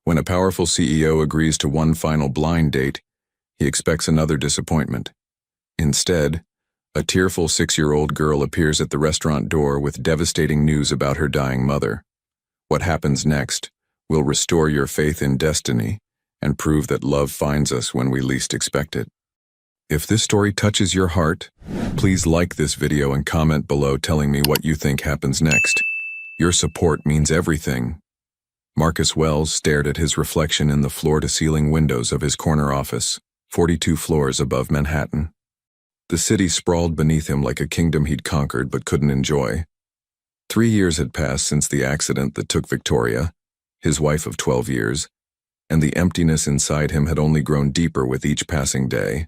When a powerful CEO agrees to one final blind date, he expects another disappointment. Instead, a tearful 6-year-old girl appears at the restaurant door with devastating news about her dying mother. What happens next will restore your faith in destiny and prove that love finds us when we least expect it. If this story touches your heart, please like this video and comment below telling me what you think happens next. Your support means everything. Marcus Wells stared at his reflection in the floor-to-ceiling windows of his corner office, 42 floors above Manhattan. The city sprawled beneath him like a kingdom he'd conquered but couldn't enjoy. 3 years had passed since the accident that took Victoria, his wife of 12 years, and the emptiness inside him had only grown deeper with each passing day.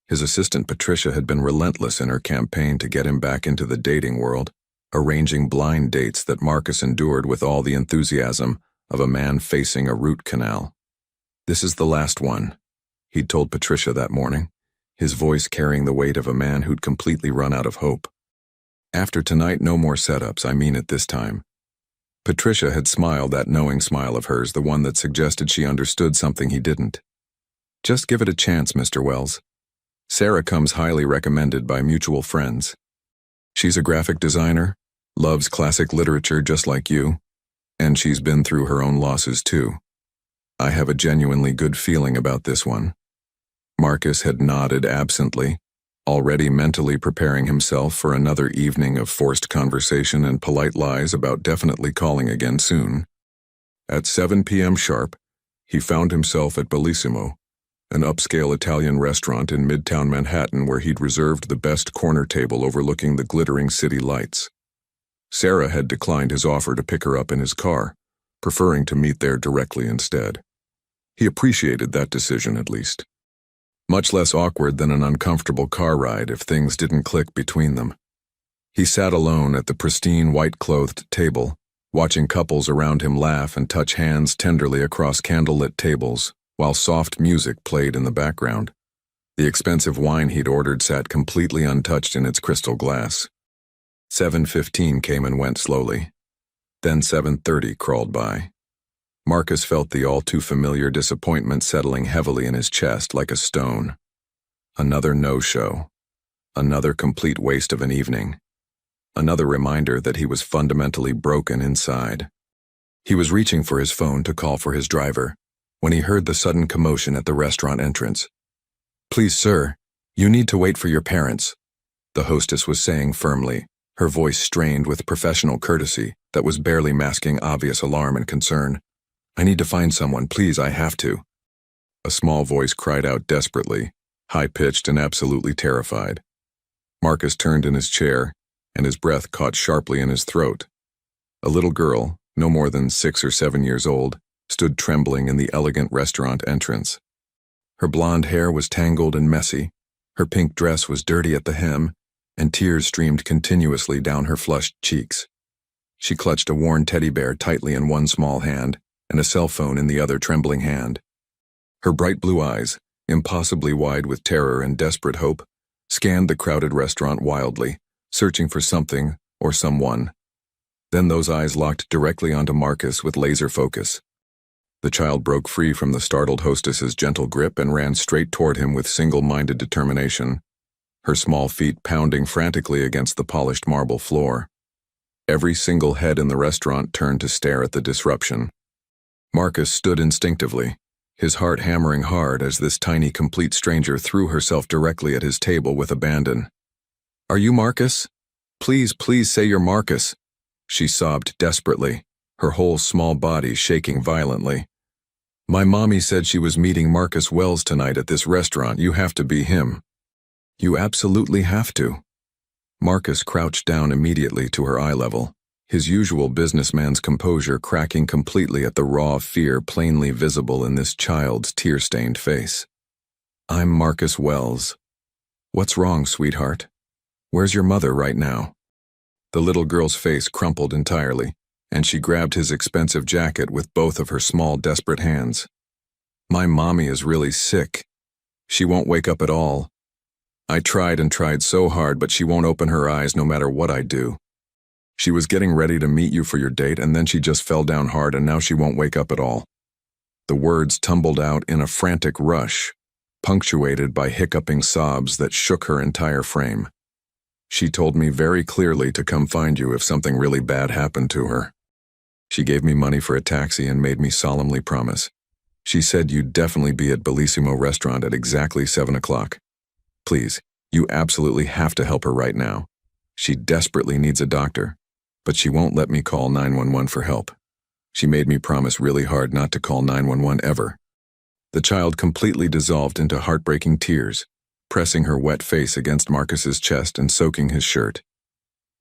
His assistant Patricia had been relentless in her campaign to get him back into the dating world, arranging blind dates that Marcus endured with all the enthusiasm of a man facing a root canal. "This is the last one," he'd told Patricia that morning, his voice carrying the weight of a man who'd completely run out of hope. "After tonight, no more setups, I mean it this time." Patricia had smiled that knowing smile of hers, the one that suggested she understood something he didn't. "Just give it a chance, Mr. Wells. Sarah comes highly recommended by mutual friends. She's a graphic designer, loves classic literature just like you, and she's been through her own losses too. I have a genuinely good feeling about this one." Marcus had nodded absently, already mentally preparing himself for another evening of forced conversation and polite lies about definitely calling again soon. At 7 p.m. sharp, he found himself at Bellissimo, an upscale Italian restaurant in Midtown Manhattan where he'd reserved the best corner table overlooking the glittering city lights. Sarah had declined his offer to pick her up in his car, preferring to meet there directly instead. He appreciated that decision at least. Much less awkward than an uncomfortable car ride if things didn't click between them. He sat alone at the pristine white-clothed table, watching couples around him laugh and touch hands tenderly across candlelit tables, while soft music played in the background. The expensive wine he'd ordered sat completely untouched in its crystal glass. 7:15 came and went slowly. Then 7:30 crawled by. Marcus felt the all-too-familiar disappointment settling heavily in his chest like a stone. Another no-show. Another complete waste of an evening. Another reminder that he was fundamentally broken inside. He was reaching for his phone to call for his driver when he heard the sudden commotion at the restaurant entrance. "Please, sir, you need to wait for your parents," the hostess was saying firmly, her voice strained with professional courtesy that was barely masking obvious alarm and concern. "I need to find someone, please, I have to." A small voice cried out desperately, high-pitched and absolutely terrified. Marcus turned in his chair, and his breath caught sharply in his throat. A little girl, no more than 6 or 7 years old, stood trembling in the elegant restaurant entrance. Her blonde hair was tangled and messy, her pink dress was dirty at the hem, and tears streamed continuously down her flushed cheeks. She clutched a worn teddy bear tightly in one small hand and a cell phone in the other trembling hand. Her bright blue eyes, impossibly wide with terror and desperate hope, scanned the crowded restaurant wildly, searching for something or someone. Then those eyes locked directly onto Marcus with laser focus. The child broke free from the startled hostess's gentle grip and ran straight toward him with single-minded determination, her small feet pounding frantically against the polished marble floor. Every single head in the restaurant turned to stare at the disruption. Marcus stood instinctively, his heart hammering hard as this tiny complete stranger threw herself directly at his table with abandon. "Are you Marcus? Please, please say you're Marcus," she sobbed desperately, her whole small body shaking violently. "My mommy said she was meeting Marcus Wells tonight at this restaurant. You have to be him." "You absolutely have to." Marcus crouched down immediately to her eye level, his usual businessman's composure cracking completely at the raw fear plainly visible in this child's tear-stained face. "I'm Marcus Wells. What's wrong, sweetheart? Where's your mother right now?" The little girl's face crumpled entirely, and she grabbed his expensive jacket with both of her small, desperate hands. "My mommy is really sick. She won't wake up at all. I tried and tried so hard, but she won't open her eyes no matter what I do. She was getting ready to meet you for your date, and then she just fell down hard, and now she won't wake up at all. The words tumbled out in a frantic rush, punctuated by hiccuping sobs that shook her entire frame. She told me very clearly to come find you if something really bad happened to her. She gave me money for a taxi and made me solemnly promise. She said you'd definitely be at Bellissimo restaurant at exactly 7 o'clock. Please, you absolutely have to help her right now. She desperately needs a doctor, but she won't let me call 911 for help. She made me promise really hard not to call 911 ever. The child completely dissolved into heartbreaking tears, pressing her wet face against Marcus's chest and soaking his shirt.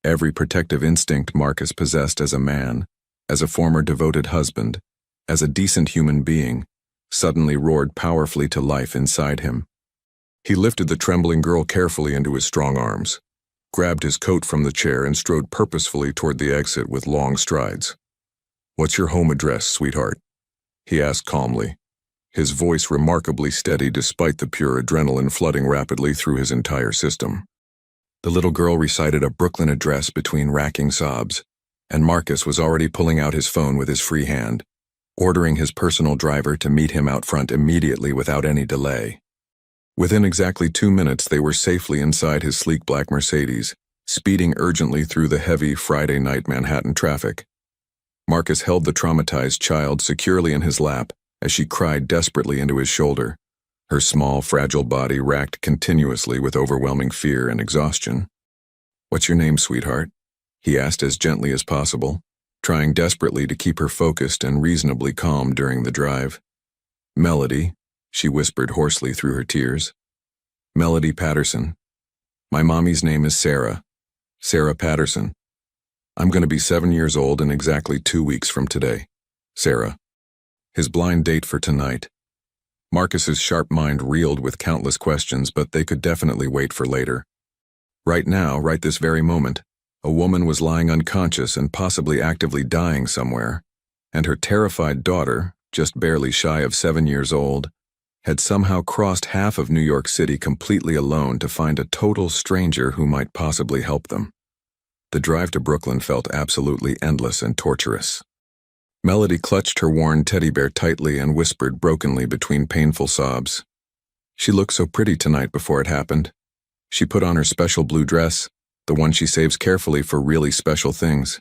Every protective instinct Marcus possessed as a man, as a former devoted husband, as a decent human being, suddenly roared powerfully to life inside him. He lifted the trembling girl carefully into his strong arms, grabbed his coat from the chair and strode purposefully toward the exit with long strides. "What's your home address, sweetheart?" he asked calmly, his voice remarkably steady despite the pure adrenaline flooding rapidly through his entire system. The little girl recited a Brooklyn address between racking sobs, and Marcus was already pulling out his phone with his free hand, ordering his personal driver to meet him out front immediately without any delay. Within exactly 2 minutes, they were safely inside his sleek black Mercedes, speeding urgently through the heavy Friday night Manhattan traffic. Marcus held the traumatized child securely in his lap as she cried desperately into his shoulder, her small, fragile body racked continuously with overwhelming fear and exhaustion. "What's your name, sweetheart?" he asked as gently as possible, trying desperately to keep her focused and reasonably calm during the drive. "Melody," she whispered hoarsely through her tears. "Melody Patterson. My mommy's name is Sarah. Sarah Patterson. I'm going to be 7 years old in exactly 2 weeks from today. Sarah." His blind date for tonight. Marcus's sharp mind reeled with countless questions, but they could definitely wait for later. Right now, right this very moment, a woman was lying unconscious and possibly actively dying somewhere, and her terrified daughter, just barely shy of 7 years old, had somehow crossed half of New York City completely alone to find a total stranger who might possibly help them. The drive to Brooklyn felt absolutely endless and torturous. Melody clutched her worn teddy bear tightly and whispered brokenly between painful sobs. She looked so pretty tonight before it happened. She put on her special blue dress, the one she saves carefully for really special things.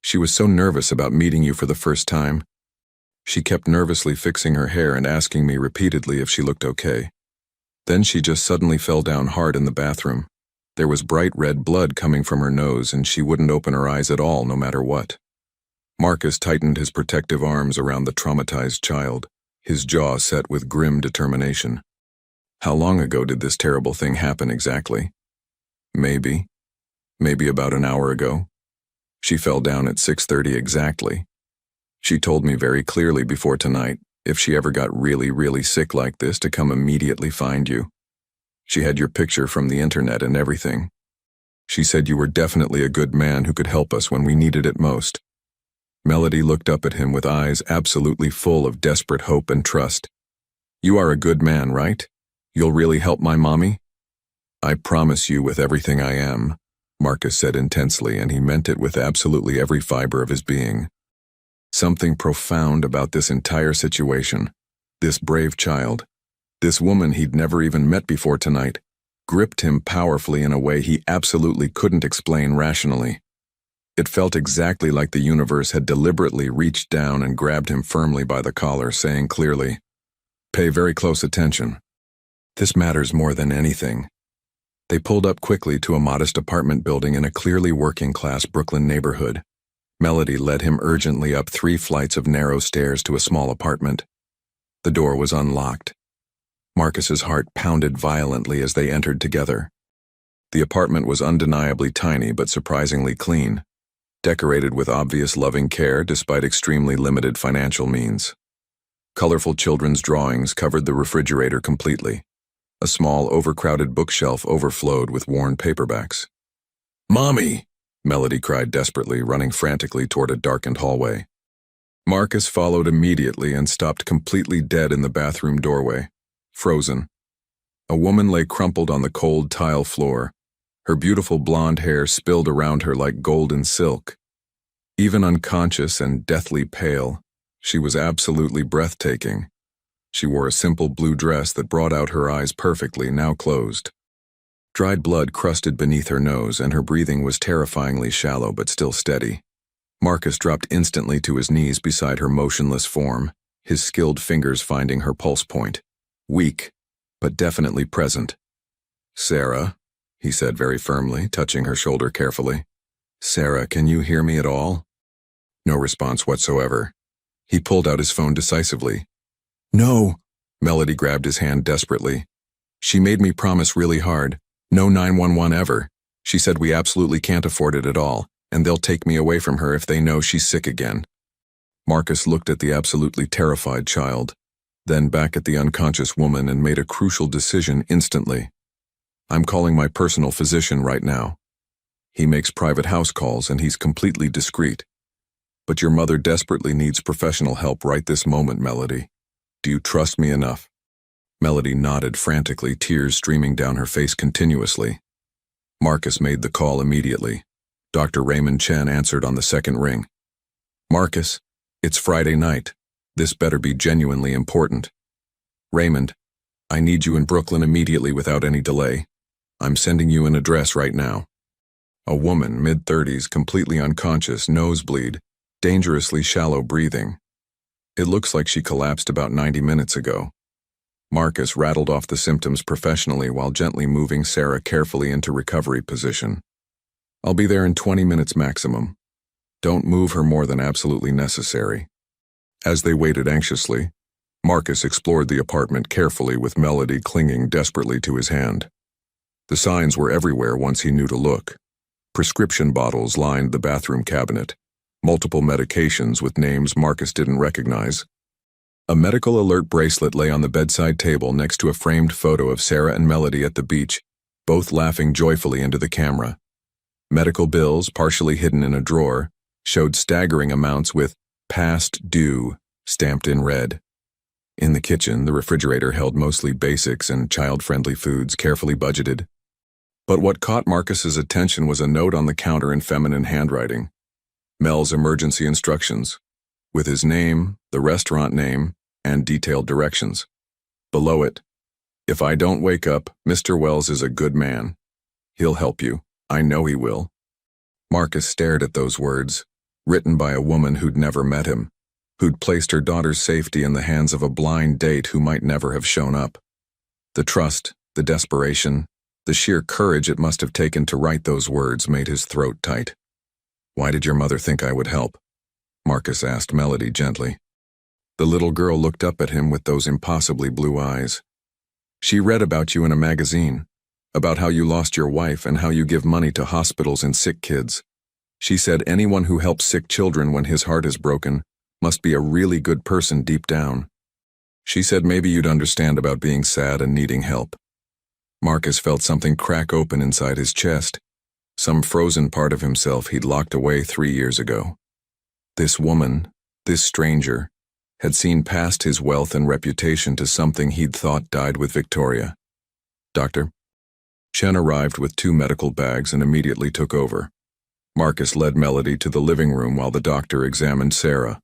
She was so nervous about meeting you for the first time. She kept nervously fixing her hair and asking me repeatedly if she looked okay. Then she just suddenly fell down hard in the bathroom. There was bright red blood coming from her nose, and she wouldn't open her eyes at all no matter what. Marcus tightened his protective arms around the traumatized child, his jaw set with grim determination. How long ago did this terrible thing happen exactly? Maybe about an hour ago. She fell down at 6:30 exactly. She told me very clearly before tonight, if she ever got really, really sick like this, to come immediately find you. She had your picture from the internet and everything. She said you were definitely a good man who could help us when we needed it most. Melody looked up at him with eyes absolutely full of desperate hope and trust. "You are a good man, right? You'll really help my mommy?" "I promise you with everything I am," Marcus said intensely, and he meant it with absolutely every fiber of his being. Something profound about this entire situation, this brave child, this woman he'd never even met before tonight, gripped him powerfully in a way he absolutely couldn't explain rationally. It felt exactly like the universe had deliberately reached down and grabbed him firmly by the collar, saying clearly, "Pay very close attention. This matters more than anything." They pulled up quickly to a modest apartment building in a clearly working-class Brooklyn neighborhood. Melody led him urgently up 3 flights of narrow stairs to a small apartment. The door was unlocked. Marcus's heart pounded violently as they entered together. The apartment was undeniably tiny but surprisingly clean, decorated with obvious loving care despite extremely limited financial means. Colorful children's drawings covered the refrigerator completely. A small, overcrowded bookshelf overflowed with worn paperbacks. "Mommy!" Melody cried desperately, running frantically toward a darkened hallway. Marcus followed immediately and stopped completely dead in the bathroom doorway, frozen. A woman lay crumpled on the cold tile floor, her beautiful blonde hair spilled around her like golden silk. Even unconscious and deathly pale, She was absolutely breathtaking. She wore a simple blue dress that brought out her eyes perfectly, now closed. Dried blood crusted beneath her nose, and her breathing was terrifyingly shallow but still steady. Marcus dropped instantly to his knees beside her motionless form, his skilled fingers finding her pulse point. Weak, but definitely present. "Sarah," he said very firmly, touching her shoulder carefully. "Sarah, can you hear me at all?" No response whatsoever. He pulled out his phone decisively. "No!" Melody grabbed his hand desperately. "She made me promise really hard. No 911 ever. She said we absolutely can't afford it at all, and they'll take me away from her if they know she's sick again." Marcus looked at the absolutely terrified child, then back at the unconscious woman, and made a crucial decision instantly. "I'm calling my personal physician right now. He makes private house calls and he's completely discreet. But your mother desperately needs professional help right this moment, Melody. Do you trust me enough?" Melody nodded frantically, tears streaming down her face continuously. Marcus made the call immediately. Dr. Raymond Chen answered on the second ring. "Marcus, it's Friday night. This better be genuinely important. Raymond, I need you in Brooklyn immediately without any delay. I'm sending you an address right now." A woman, mid-30s, completely unconscious, nosebleed, dangerously shallow breathing. It looks like she collapsed about 90 minutes ago. Marcus rattled off the symptoms professionally while gently moving Sarah carefully into recovery position. "I'll be there in 20 minutes maximum. Don't move her more than absolutely necessary." As they waited anxiously, Marcus explored the apartment carefully with Melody clinging desperately to his hand. The signs were everywhere once he knew to look. Prescription bottles lined the bathroom cabinet, multiple medications with names Marcus didn't recognize. A medical alert bracelet lay on the bedside table next to a framed photo of Sarah and Melody at the beach, both laughing joyfully into the camera. Medical bills, partially hidden in a drawer, showed staggering amounts with "past due" stamped in red. In the kitchen, the refrigerator held mostly basics and child-friendly foods, carefully budgeted. But what caught Marcus's attention was a note on the counter in feminine handwriting. Mel's emergency instructions, with his name, the restaurant name, and detailed directions. Below it, "If I don't wake up, Mr. Wells is a good man. He'll help you. I know he will." Marcus stared at those words, written by a woman who'd never met him, who'd placed her daughter's safety in the hands of a blind date who might never have shown up. The trust, the desperation, the sheer courage it must have taken to write those words made his throat tight. "Why did your mother think I would help?" Marcus asked Melody gently. The little girl looked up at him with those impossibly blue eyes. "She read about you in a magazine, about how you lost your wife and how you give money to hospitals and sick kids. She said anyone who helps sick children when his heart is broken must be a really good person deep down. She said maybe you'd understand about being sad and needing help." Marcus felt something crack open inside his chest, some frozen part of himself he'd locked away 3 years ago. This woman, this stranger, had seen past his wealth and reputation to something he'd thought died with Victoria. "Doctor?" Chen arrived with 2 medical bags and immediately took over. Marcus led Melody to the living room while the doctor examined Sarah.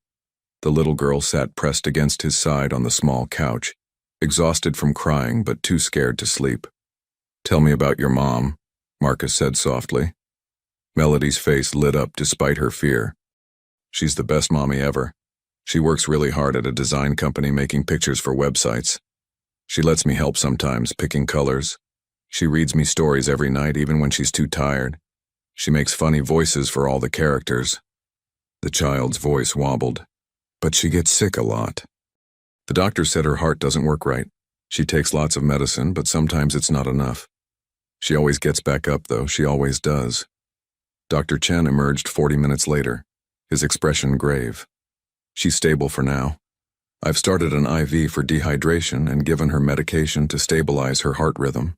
The little girl sat pressed against his side on the small couch, exhausted from crying but too scared to sleep. "Tell me about your mom," Marcus said softly. Melody's face lit up despite her fear. "She's the best mommy ever. She works really hard at a design company making pictures for websites. She lets me help sometimes, picking colors. She reads me stories every night even when she's too tired. She makes funny voices for all the characters." The child's voice wobbled. "But she gets sick a lot. The doctor said her heart doesn't work right. She takes lots of medicine, but sometimes it's not enough. She always gets back up, though. She always does." Dr. Chen emerged 40 minutes later, his expression grave. "She's stable for now. I've started an IV for dehydration and given her medication to stabilize her heart rhythm.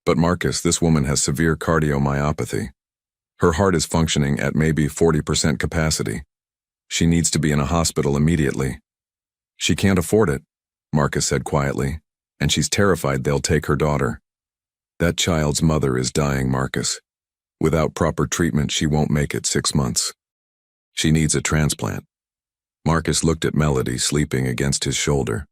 But Marcus, this woman has severe cardiomyopathy. Her heart is functioning at maybe 40% capacity. She needs to be in a hospital immediately." "She can't afford it," Marcus said quietly, "and she's terrified they'll take her daughter. That child's mother is dying, Marcus. Without proper treatment, she won't make it 6 months. She needs a transplant." Marcus looked at Melody sleeping against his shoulder.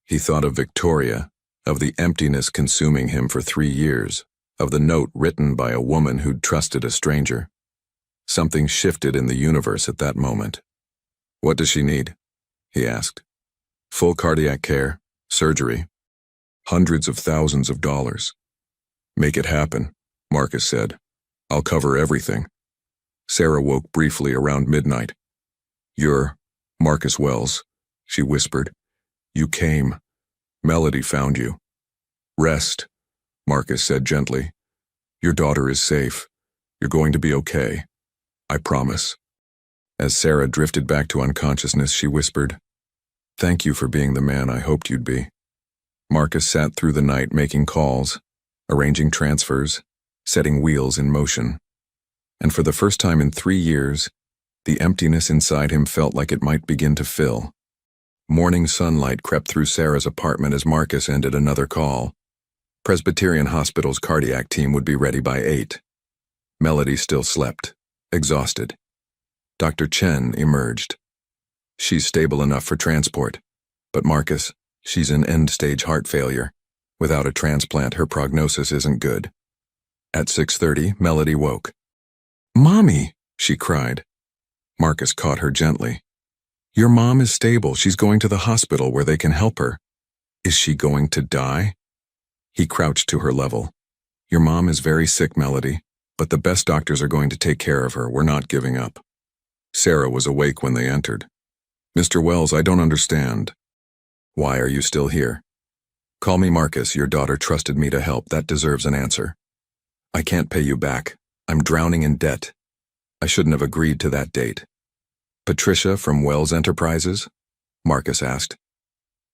He thought of Victoria, of the emptiness consuming him for 3 years, of the note written by a woman who'd trusted a stranger. Something shifted in the universe at that moment. "What does she need?" he asked. "Full cardiac care, surgery, hundreds of thousands of dollars." "Make it happen," Marcus said. "I'll cover everything." Sarah woke briefly around midnight. "You're Marcus Wells," she whispered. "You came. Melody found you." "Rest," Marcus said gently. "Your daughter is safe. You're going to be okay. I promise." As Sarah drifted back to unconsciousness, she whispered, "Thank you for being the man I hoped you'd be." Marcus sat through the night making calls, arranging transfers, setting wheels in motion. And for the first time in 3 years, the emptiness inside him felt like it might begin to fill. Morning sunlight crept through Sarah's apartment as Marcus ended another call. Presbyterian Hospital's cardiac team would be ready by 8. Melody still slept, exhausted. Dr. Chen emerged. "She's stable enough for transport. But Marcus, she's in end-stage heart failure. Without a transplant, her prognosis isn't good." At 6:30, Melody woke. "Mommy!" she cried. Marcus caught her gently. "Your mom is stable. She's going to the hospital where they can help her." "Is she going to die?" He crouched to her level. "Your mom is very sick, Melody, but the best doctors are going to take care of her. We're not giving up." Sarah was awake when they entered. "Mr. Wells, I don't understand. Why are you still here?" "Call me Marcus. Your daughter trusted me to help. That deserves an answer." "I can't pay you back. I'm drowning in debt. I shouldn't have agreed to that date." "Patricia from Wells Enterprises?" Marcus asked.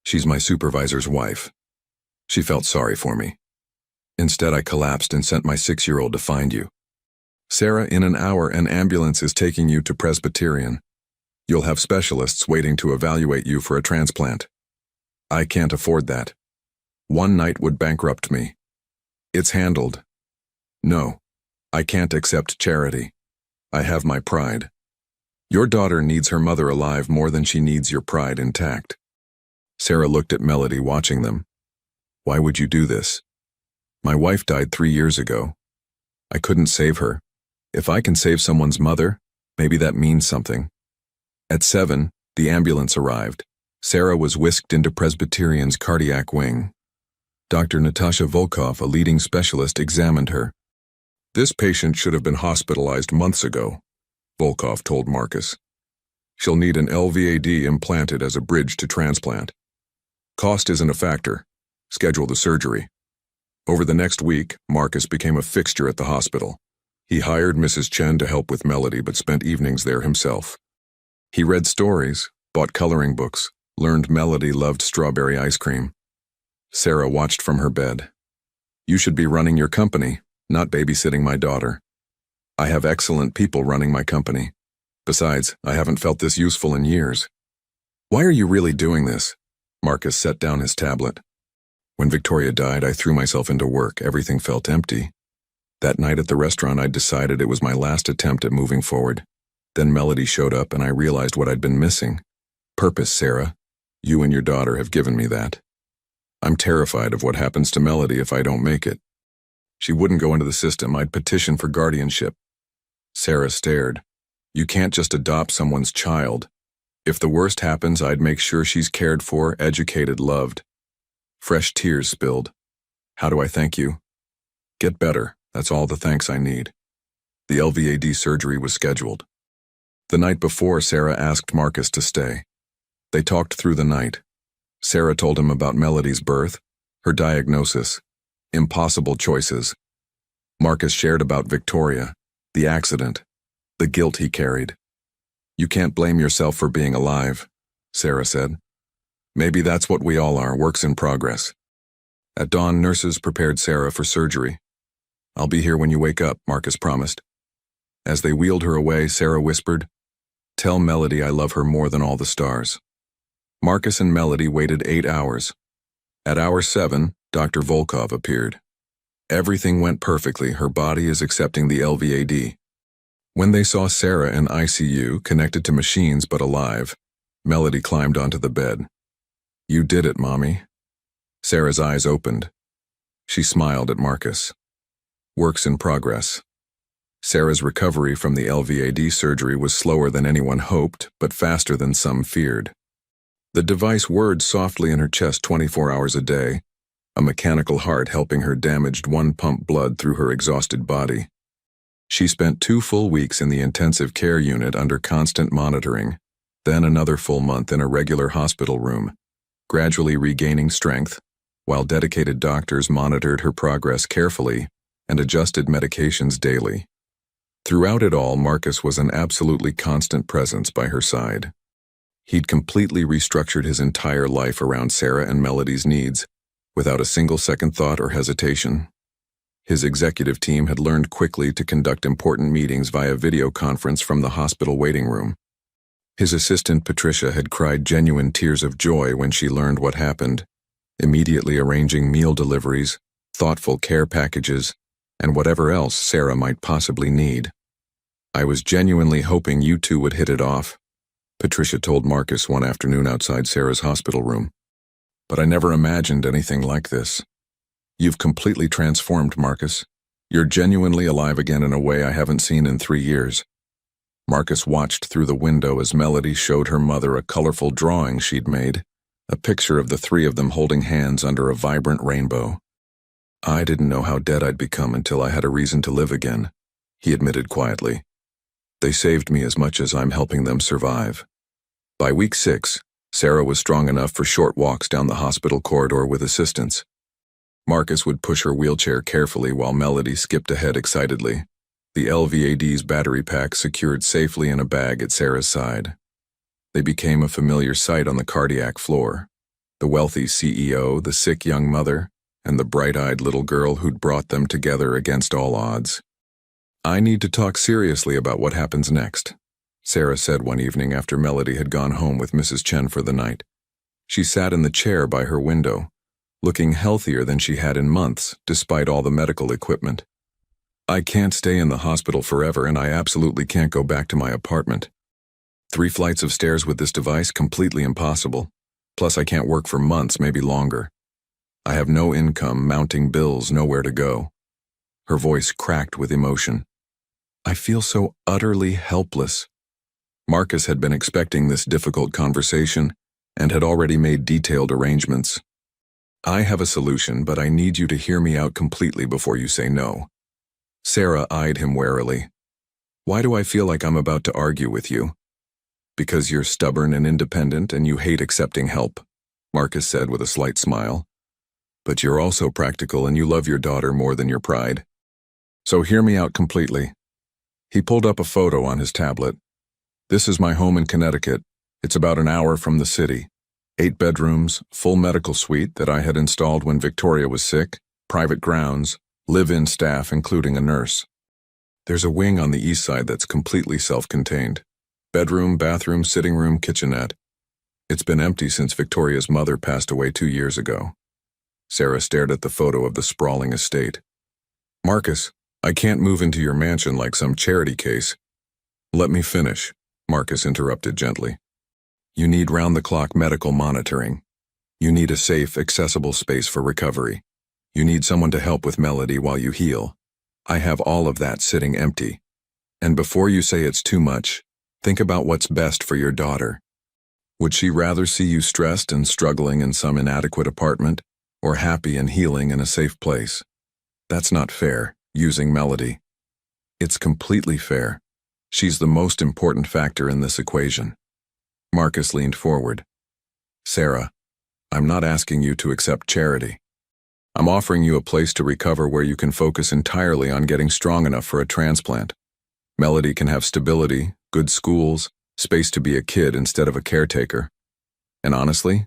"She's my supervisor's wife. She felt sorry for me. Instead, I collapsed and sent my 6-year-old to find you." "Sarah, in an hour, an ambulance is taking you to Presbyterian. You'll have specialists waiting to evaluate you for a transplant." "I can't afford that. One night would bankrupt me." "It's handled." "No, I can't accept charity. I have my pride. Your daughter needs her mother alive more than she needs your pride intact." Sarah looked at Melody, watching them. "Why would you do this?" "My wife died 3 years ago. I couldn't save her. If I can save someone's mother, maybe that means something." At 7, the ambulance arrived. Sarah was whisked into Presbyterian's cardiac wing. Dr. Natasha Volkov, a leading specialist, examined her. "This patient should have been hospitalized months ago," Volkov told Marcus. "She'll need an LVAD implanted as a bridge to transplant. Cost isn't a factor. Schedule the surgery." Over the next week, Marcus became a fixture at the hospital. He hired Mrs. Chen to help with Melody but spent evenings there himself. He read stories, bought coloring books, learned Melody loved strawberry ice cream. Sarah watched from her bed. "You should be running your company, not babysitting my daughter. I have excellent people running my company. Besides, I haven't felt this useful in years." "Why are you really doing this?" Marcus set down his tablet. "When Victoria died, I threw myself into work. Everything felt empty. That night at the restaurant, I decided it was my last attempt at moving forward. Then Melody showed up and I realized what I'd been missing. Purpose, Sarah. You and your daughter have given me that. I'm terrified of what happens to Melody if I don't make it. She wouldn't go into the system. I'd petition for guardianship." Sarah stared. "You can't just adopt someone's child. If the worst happens, I'd make sure she's cared for, educated, loved." Fresh tears spilled. "How do I thank you?" "Get better. That's all the thanks I need." The LVAD surgery was scheduled. The night before, Sarah asked Marcus to stay. They talked through the night. Sarah told him about Melody's birth, her diagnosis, impossible choices. Marcus shared about Victoria, the accident, the guilt he carried. "You can't blame yourself for being alive," Sarah said. "Maybe that's what we all are, works in progress." At dawn, nurses prepared Sarah for surgery. "I'll be here when you wake up," Marcus promised. As they wheeled her away, Sarah whispered, "Tell Melody I love her more than all the stars." Marcus and Melody waited 8 hours. At hour 7, Dr. Volkov appeared. Everything went perfectly. Her body is accepting the LVAD. When they saw Sarah in ICU, connected to machines but alive, Melody climbed onto the bed. "You did it, Mommy." Sarah's eyes opened. She smiled at Marcus. Works in progress. Sarah's recovery from the LVAD surgery was slower than anyone hoped, but faster than some feared. The device whirred softly in her chest 24 hours a day, a mechanical heart helping her damaged one pump blood through her exhausted body. She spent 2 full weeks in the intensive care unit under constant monitoring, then another full month in a regular hospital room, gradually regaining strength, while dedicated doctors monitored her progress carefully and adjusted medications daily. Throughout it all, Marcus was an absolutely constant presence by her side. He'd completely restructured his entire life around Sarah and Melody's needs, without a single second thought or hesitation. His executive team had learned quickly to conduct important meetings via video conference from the hospital waiting room. His assistant Patricia had cried genuine tears of joy when she learned what happened, immediately arranging meal deliveries, thoughtful care packages, and whatever else Sarah might possibly need. "I was genuinely hoping you two would hit it off," Patricia told Marcus one afternoon outside Sarah's hospital room. "But I never imagined anything like this. You've completely transformed, Marcus. You're genuinely alive again in a way I haven't seen in 3 years." Marcus watched through the window as Melody showed her mother a colorful drawing she'd made, a picture of the 3 of them holding hands under a vibrant rainbow. "I didn't know how dead I'd become until I had a reason to live again," he admitted quietly. "They saved me as much as I'm helping them survive." By week 6, Sarah was strong enough for short walks down the hospital corridor with assistance. Marcus would push her wheelchair carefully while Melody skipped ahead excitedly, the LVAD's battery pack secured safely in a bag at Sarah's side. They became a familiar sight on the cardiac floor, the wealthy CEO, the sick young mother, and the bright-eyed little girl who'd brought them together against all odds. "I need to talk seriously about what happens next," Sarah said one evening after Melody had gone home with Mrs. Chen for the night. She sat in the chair by her window, looking healthier than she had in months, despite all the medical equipment. "I can't stay in the hospital forever, and I absolutely can't go back to my apartment. 3 flights of stairs with this device, completely impossible. Plus I can't work for months, maybe longer. I have no income, mounting bills, nowhere to go." Her voice cracked with emotion. "I feel so utterly helpless." Marcus had been expecting this difficult conversation and had already made detailed arrangements. "I have a solution, but I need you to hear me out completely before you say no." Sarah eyed him warily. "Why do I feel like I'm about to argue with you?" "Because you're stubborn and independent and you hate accepting help," Marcus said with a slight smile. "But you're also practical and you love your daughter more than your pride. So hear me out completely." He pulled up a photo on his tablet. "This is my home in Connecticut. It's about an hour from the city. 8 bedrooms, full medical suite that I had installed when Victoria was sick, private grounds, live-in staff including a nurse. There's a wing on the east side that's completely self-contained. Bedroom, bathroom, sitting room, kitchenette. It's been empty since Victoria's mother passed away 2 years ago." Sarah stared at the photo of the sprawling estate. "Marcus, I can't move into your mansion like some charity case." "Let me finish," Marcus interrupted gently. "You need round-the-clock medical monitoring. You need a safe, accessible space for recovery. You need someone to help with Melody while you heal. I have all of that sitting empty. And before you say it's too much, think about what's best for your daughter. Would she rather see you stressed and struggling in some inadequate apartment, or happy and healing in a safe place? That's not fair, using Melody. It's completely fair. She's the most important factor in this equation." Marcus leaned forward. "Sarah, I'm not asking you to accept charity. I'm offering you a place to recover where you can focus entirely on getting strong enough for a transplant. Melody can have stability, good schools, space to be a kid instead of a caretaker. And honestly,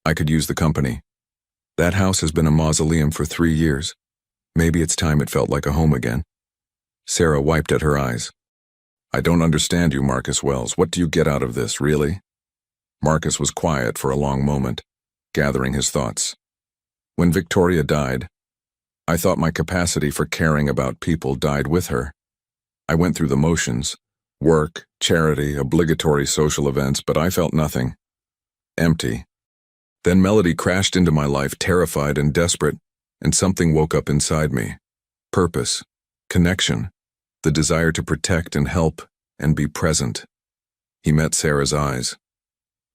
I could use the company. That house has been a mausoleum for 3 years. Maybe it's time it felt like a home again." Sarah wiped at her eyes. "I don't understand you, Marcus Wells. What do you get out of this, really?" Marcus was quiet for a long moment, gathering his thoughts. "When Victoria died, I thought my capacity for caring about people died with her. I went through the motions, Work, charity, obligatory social events, but I felt nothing. Empty. Then Melody crashed into my life, terrified and desperate, and something woke up inside me. Purpose, connection, the desire to protect and help and be present. He met Sarah's eyes.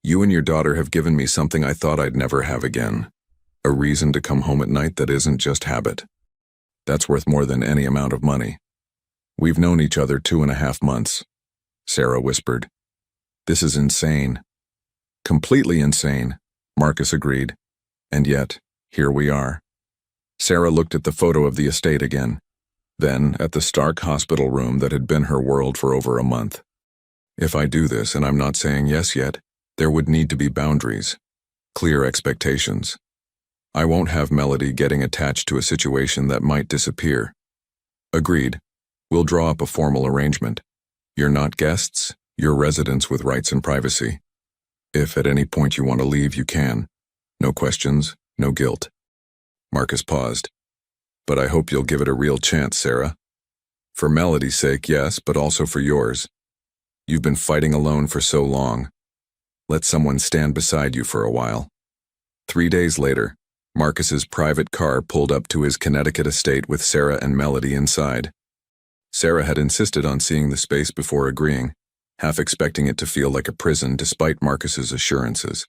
You and your daughter have given me something I thought I'd never have again. A reason to come home at night that isn't just habit. That's worth more than any amount of money. We've known each other 2.5 months, Sarah whispered. This is insane. Completely insane, Marcus agreed. And yet, here we are. Sarah looked at the photo of the estate again, then at the stark hospital room that had been her world for over a month. If I do this, and I'm not saying yes yet, there would need to be boundaries, clear expectations. I won't have Melody getting attached to a situation that might disappear. Agreed. We'll draw up a formal arrangement. You're not guests, you're residents with rights and privacy. If at any point you want to leave, you can. No questions, no guilt. Marcus paused. But I hope you'll give it a real chance, Sarah. For Melody's sake, yes, but also for yours. You've been fighting alone for so long. Let someone stand beside you for a while. 3 days later, Marcus's private car pulled up to his Connecticut estate with Sarah and Melody inside. Sarah had insisted on seeing the space before agreeing, half expecting it to feel like a prison despite Marcus's assurances.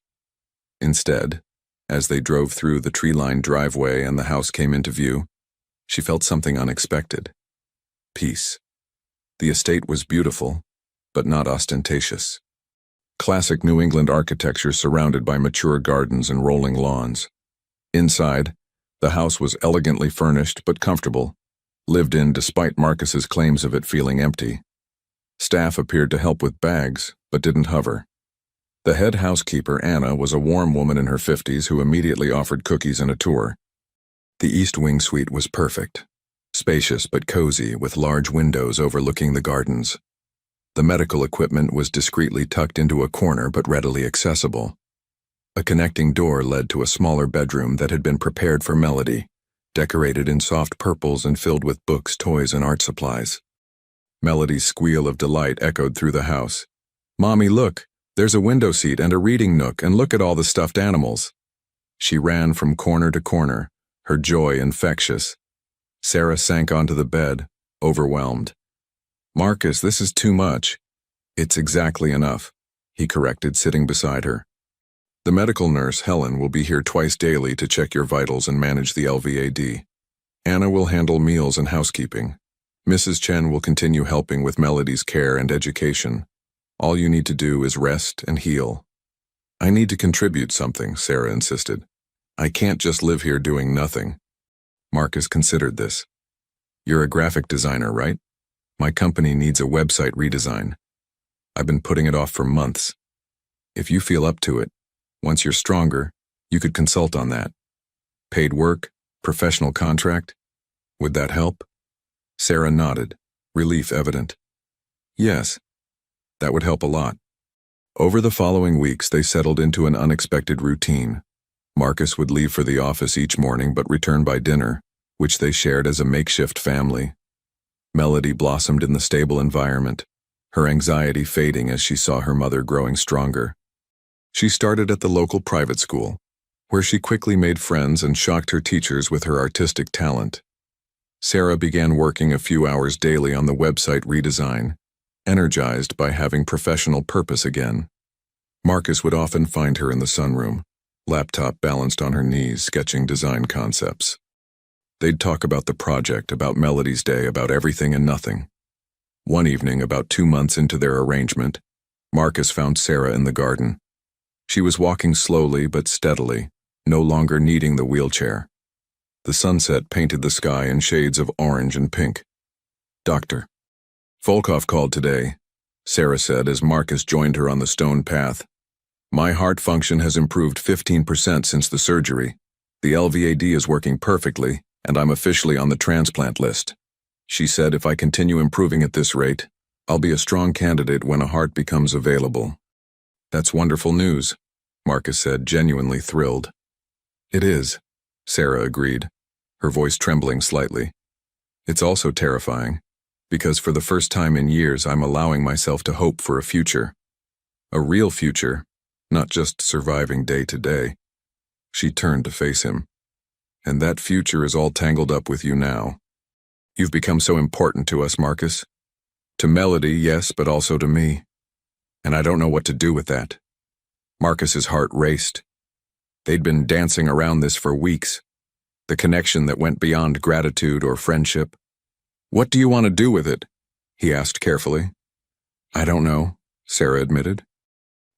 Instead, as they drove through the tree-lined driveway and the house came into view, she felt something unexpected. Peace. The estate was beautiful, but not ostentatious. Classic New England architecture surrounded by mature gardens and rolling lawns. Inside, the house was elegantly furnished but comfortable, lived in despite Marcus's claims of it feeling empty. Staff appeared to help with bags, but didn't hover. The head housekeeper, Anna, was a warm woman in her 50s who immediately offered cookies and a tour. The East Wing suite was perfect, spacious but cozy with large windows overlooking the gardens. The medical equipment was discreetly tucked into a corner but readily accessible. A connecting door led to a smaller bedroom that had been prepared for Melody, decorated in soft purples and filled with books, toys, and art supplies. Melody's squeal of delight echoed through the house. "Mommy, look! There's a window seat and a reading nook, and look at all the stuffed animals." She ran from corner to corner, her joy infectious. Sarah sank onto the bed, overwhelmed. "Marcus, this is too much." "It's exactly enough," he corrected, sitting beside her. "The medical nurse, Helen, will be here twice daily to check your vitals and manage the LVAD. Anna will handle meals and housekeeping. Mrs. Chen will continue helping with Melody's care and education. All you need to do is rest and heal." "I need to contribute something," Sarah insisted. "I can't just live here doing nothing." Marcus considered this. "You're a graphic designer, right? My company needs a website redesign. I've been putting it off for months. If you feel up to it, once you're stronger, you could consult on that. Paid work, professional contract. Would that help?" Sarah nodded, relief evident. "Yes, that would help a lot." Over the following weeks, they settled into an unexpected routine. Marcus would leave for the office each morning but return by dinner, which they shared as a makeshift family. Melody blossomed in the stable environment, her anxiety fading as she saw her mother growing stronger. She started at the local private school, where she quickly made friends and shocked her teachers with her artistic talent. Sarah began working a few hours daily on the website redesign, energized by having professional purpose again. Marcus would often find her in the sunroom, laptop balanced on her knees, sketching design concepts. They'd talk about the project, about Melody's day, about everything and nothing. One evening, about 2 months into their arrangement, Marcus found Sarah in the garden. She was walking slowly but steadily, no longer needing the wheelchair. The sunset painted the sky in shades of orange and pink. "Doctor Volkov called today," Sarah said as Marcus joined her on the stone path. "My heart function has improved 15% since the surgery. The LVAD is working perfectly, and I'm officially on the transplant list. She said if I continue improving at this rate, I'll be a strong candidate when a heart becomes available." "That's wonderful news," Marcus said, genuinely thrilled. "It is," Sarah agreed, her voice trembling slightly. "It's also terrifying, Because for the first time in years, I'm allowing myself to hope for a future. A real future, not just surviving day to day. She turned to face him. And that future is all tangled up with you now. You've become so important to us, Marcus. To Melody, yes, but also to me. And I don't know what to do with that. Marcus's heart raced. They'd been dancing around this for weeks. The connection that went beyond gratitude or friendship. What do you want to do with it? He asked carefully. I don't know, Sarah admitted.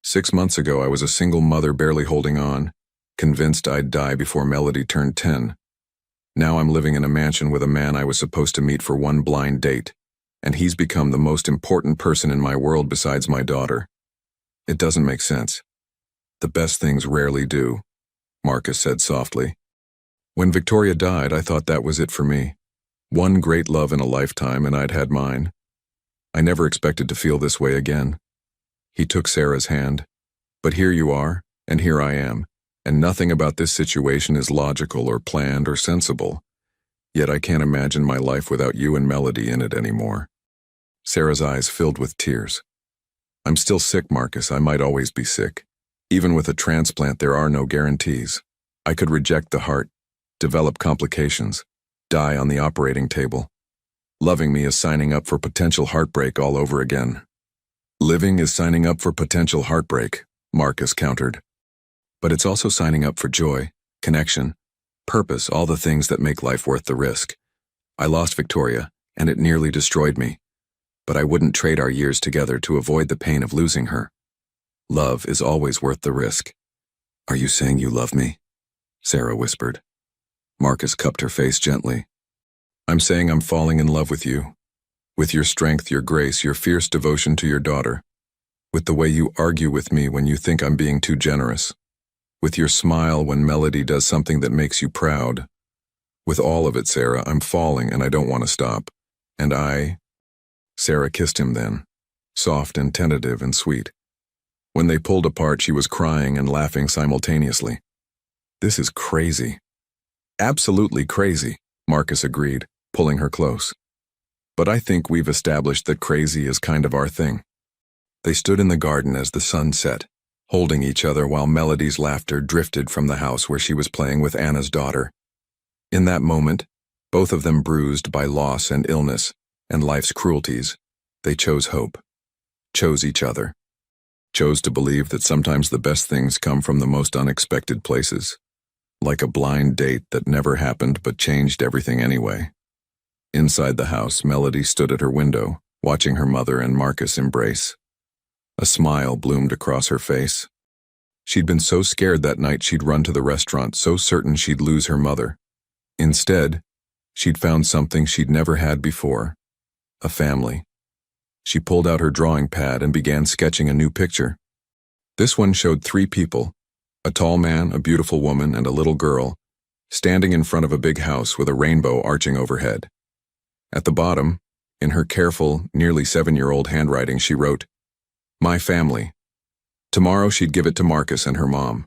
6 months ago, I was a single mother barely holding on, convinced I'd die before Melody turned 10. Now I'm living in a mansion with a man I was supposed to meet for one blind date, and he's become the most important person in my world besides my daughter. It doesn't make sense. The best things rarely do, Marcus said softly. When Victoria died, I thought that was it for me. One great love in a lifetime, and I'd had mine. I never expected to feel this way again. He took Sarah's hand. But here you are, and here I am, and nothing about this situation is logical or planned or sensible. Yet I can't imagine my life without you and Melody in it anymore. Sarah's eyes filled with tears. I'm still sick, Marcus. I might always be sick. Even with a transplant, there are no guarantees. I could reject the heart, develop complications, die on the operating table. Loving me is signing up for potential heartbreak all over again. Living is signing up for potential heartbreak, Marcus countered. But it's also signing up for joy, connection, purpose, all the things that make life worth the risk. I lost Victoria, and it nearly destroyed me. But I wouldn't trade our years together to avoid the pain of losing her. Love is always worth the risk. Are you saying you love me? Sarah whispered. Marcus cupped her face gently. I'm saying I'm falling in love with you. With your strength, your grace, your fierce devotion to your daughter. With the way you argue with me when you think I'm being too generous. With your smile when Melody does something that makes you proud. With all of it, Sarah, I'm falling and I don't want to stop. And Sarah kissed him then, soft and tentative and sweet. When they pulled apart, she was crying and laughing simultaneously. This is crazy. Absolutely crazy, Marcus agreed, pulling her close. But I think we've established that crazy is kind of our thing. They stood in the garden as the sun set, holding each other while Melody's laughter drifted from the house where she was playing with Anna's daughter. In that moment, both of them bruised by loss and illness and life's cruelties, they chose hope, chose each other, chose to believe that sometimes the best things come from the most unexpected places, like a blind date that never happened but changed everything anyway. Inside the house, Melody stood at her window, watching her mother and Marcus embrace. A smile bloomed across her face. She'd been so scared that night she'd run to the restaurant, so certain she'd lose her mother. Instead, she'd found something she'd never had before, a family. She pulled out her drawing pad and began sketching a new picture. This one showed 3 people, a tall man, a beautiful woman, and a little girl, standing in front of a big house with a rainbow arching overhead. At the bottom, in her careful, nearly 7-year-old handwriting, she wrote, "My family." Tomorrow she'd give it to Marcus and her mom.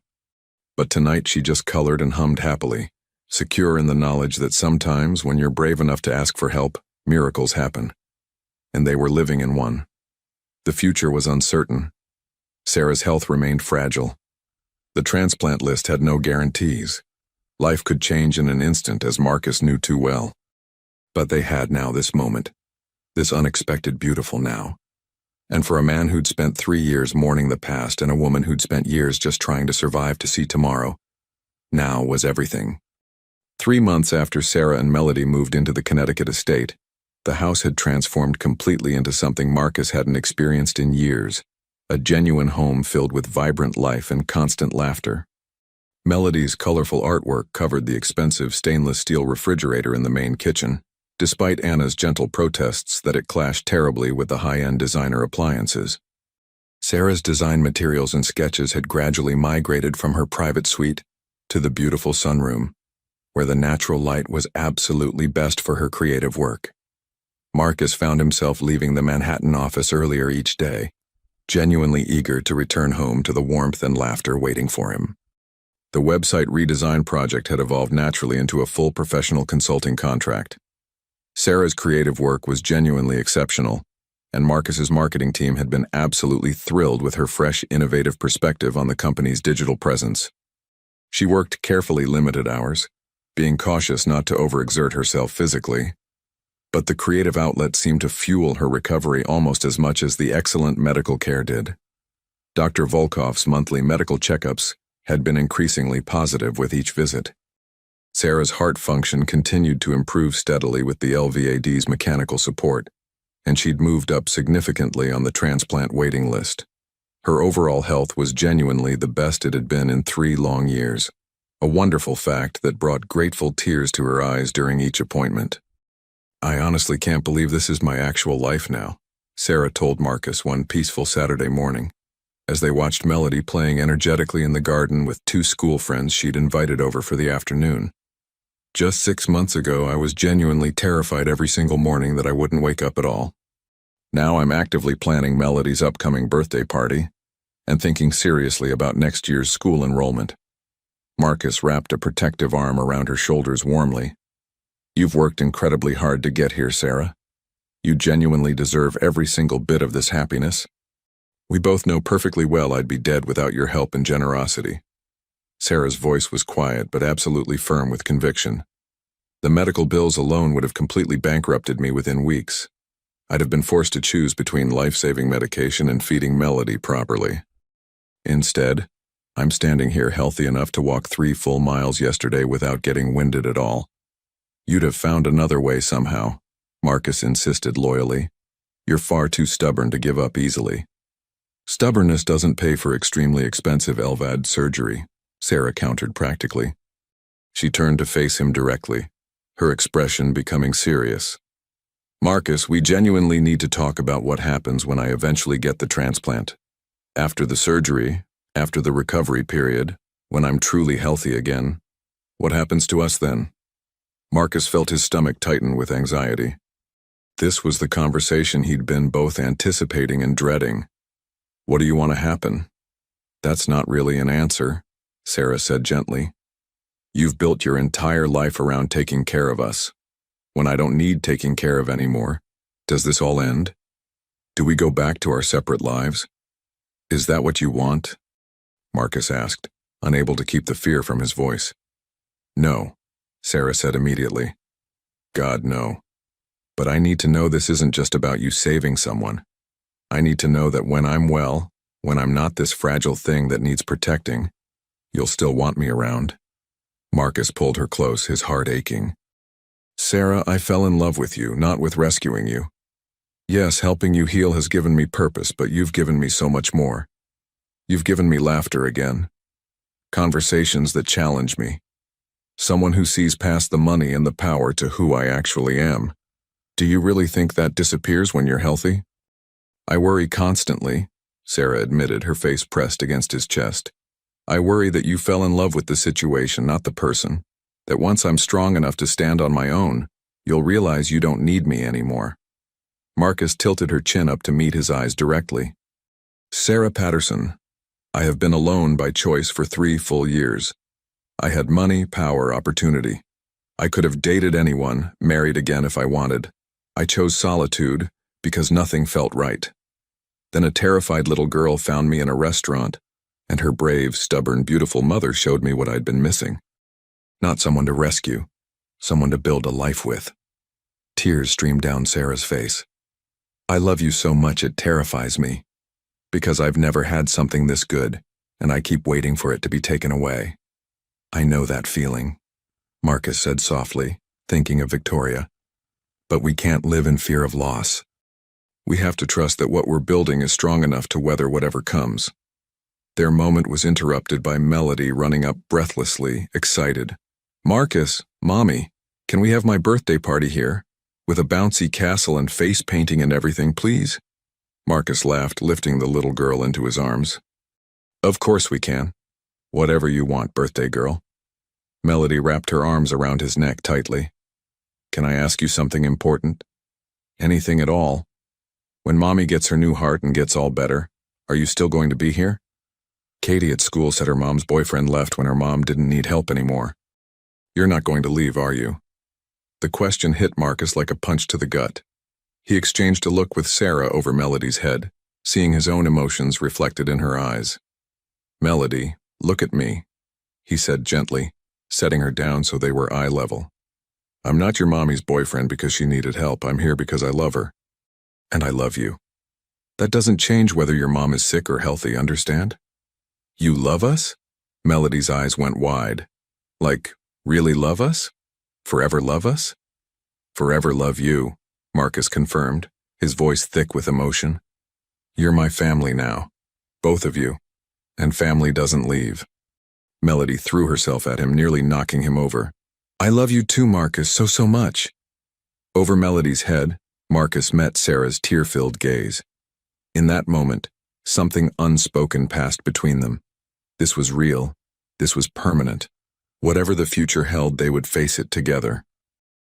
But tonight she just colored and hummed happily, secure in the knowledge that sometimes when you're brave enough to ask for help, miracles happen. And they were living in one. The future was uncertain. Sarah's health remained fragile. The transplant list had no guarantees. Life could change in an instant, as Marcus knew too well. But they had now this moment, this unexpected beautiful now. And for a man who'd spent 3 years mourning the past and a woman who'd spent years just trying to survive to see tomorrow, now was everything. 3 months after Sarah and Melody moved into the Connecticut estate, the house had transformed completely into something Marcus hadn't experienced in years, a genuine home filled with vibrant life and constant laughter. Melody's colorful artwork covered the expensive stainless steel refrigerator in the main kitchen, despite Anna's gentle protests that it clashed terribly with the high-end designer appliances. Sarah's design materials and sketches had gradually migrated from her private suite to the beautiful sunroom, where the natural light was absolutely best for her creative work. Marcus found himself leaving the Manhattan office earlier each day, genuinely eager to return home to the warmth and laughter waiting for him. The website redesign project had evolved naturally into a full professional consulting contract. Sarah's creative work was genuinely exceptional, and Marcus's marketing team had been absolutely thrilled with her fresh, innovative perspective on the company's digital presence. She worked carefully limited hours, being cautious not to overexert herself physically, but the creative outlet seemed to fuel her recovery almost as much as the excellent medical care did. Dr. Volkov's monthly medical checkups had been increasingly positive with each visit. Sarah's heart function continued to improve steadily with the LVAD's mechanical support, and she'd moved up significantly on the transplant waiting list. Her overall health was genuinely the best it had been in 3 long years, a wonderful fact that brought grateful tears to her eyes during each appointment. "I honestly can't believe this is my actual life now," Sarah told Marcus one peaceful Saturday morning, as they watched Melody playing energetically in the garden with 2 school friends she'd invited over for the afternoon. "Just 6 months ago, I was genuinely terrified every single morning that I wouldn't wake up at all. Now I'm actively planning Melody's upcoming birthday party and thinking seriously about next year's school enrollment." Marcus wrapped a protective arm around her shoulders warmly. "You've worked incredibly hard to get here, Sarah. You genuinely deserve every single bit of this happiness. We both know perfectly well I'd be dead without your help and generosity." Sarah's voice was quiet but absolutely firm with conviction. "The medical bills alone would have completely bankrupted me within weeks. I'd have been forced to choose between life-saving medication and feeding Melody properly. Instead, I'm standing here healthy enough to walk 3 full miles yesterday without getting winded at all." "You'd have found another way somehow," Marcus insisted loyally. "You're far too stubborn to give up easily." "Stubbornness doesn't pay for extremely expensive LVAD surgery," Sarah countered practically. She turned to face him directly, her expression becoming serious. "Marcus, we genuinely need to talk about what happens when I eventually get the transplant. After the surgery, after the recovery period, when I'm truly healthy again. What happens to us then?" Marcus felt his stomach tighten with anxiety. This was the conversation he'd been both anticipating and dreading. "What do you want to happen?" "That's not really an answer," Sarah said gently. "You've built your entire life around taking care of us. When I don't need taking care of anymore, does this all end? Do we go back to our separate lives? Is that what you want?" Marcus asked, unable to keep the fear from his voice. "No," Sarah said immediately. "God, no. But I need to know this isn't just about you saving someone. I need to know that when I'm well, when I'm not this fragile thing that needs protecting, you'll still want me around." Marcus pulled her close, his heart aching. "Sarah, I fell in love with you, not with rescuing you. Yes, helping you heal has given me purpose, but you've given me so much more. You've given me laughter again. Conversations that challenge me. Someone who sees past the money and the power to who I actually am. Do you really think that disappears when you're healthy?" "I worry constantly," Sarah admitted, her face pressed against his chest. "I worry that you fell in love with the situation, not the person. That once I'm strong enough to stand on my own, you'll realize you don't need me anymore." Marcus tilted her chin up to meet his eyes directly. "Sarah Patterson, I have been alone by choice for 3 full years. I had money, power, opportunity. I could have dated anyone, married again if I wanted. I chose solitude because nothing felt right. Then a terrified little girl found me in a restaurant, and her brave, stubborn, beautiful mother showed me what I'd been missing. Not someone to rescue, someone to build a life with." Tears streamed down Sarah's face. "I love you so much it terrifies me, because I've never had something this good, and I keep waiting for it to be taken away." "I know that feeling," Marcus said softly, thinking of Victoria. "But we can't live in fear of loss. We have to trust that what we're building is strong enough to weather whatever comes." Their moment was interrupted by Melody running up breathlessly, excited. "Marcus, Mommy, can we have my birthday party here? With a bouncy castle and face painting and everything, please?" Marcus laughed, lifting the little girl into his arms. "Of course we can. Whatever you want, birthday girl." Melody wrapped her arms around his neck tightly. "Can I ask you something important? Anything at all? When Mommy gets her new heart and gets all better, are you still going to be here? Katie at school said her mom's boyfriend left when her mom didn't need help anymore. You're not going to leave, are you?" The question hit Marcus like a punch to the gut. He exchanged a look with Sarah over Melody's head, seeing his own emotions reflected in her eyes. "Melody, look at me," he said gently, setting her down so they were eye level. "I'm not your mommy's boyfriend because she needed help. I'm here because I love her. And I love you. That doesn't change whether your mom is sick or healthy, understand?" "You love us?" Melody's eyes went wide. "Like, really love us? Forever love us?" "Forever love you," Marcus confirmed, his voice thick with emotion. "You're my family now. Both of you. And family doesn't leave." Melody threw herself at him, nearly knocking him over. "I love you too, Marcus, so much." Over Melody's head, Marcus met Sarah's tear-filled gaze. In that moment, something unspoken passed between them. This was real. This was permanent. Whatever the future held, they would face it together.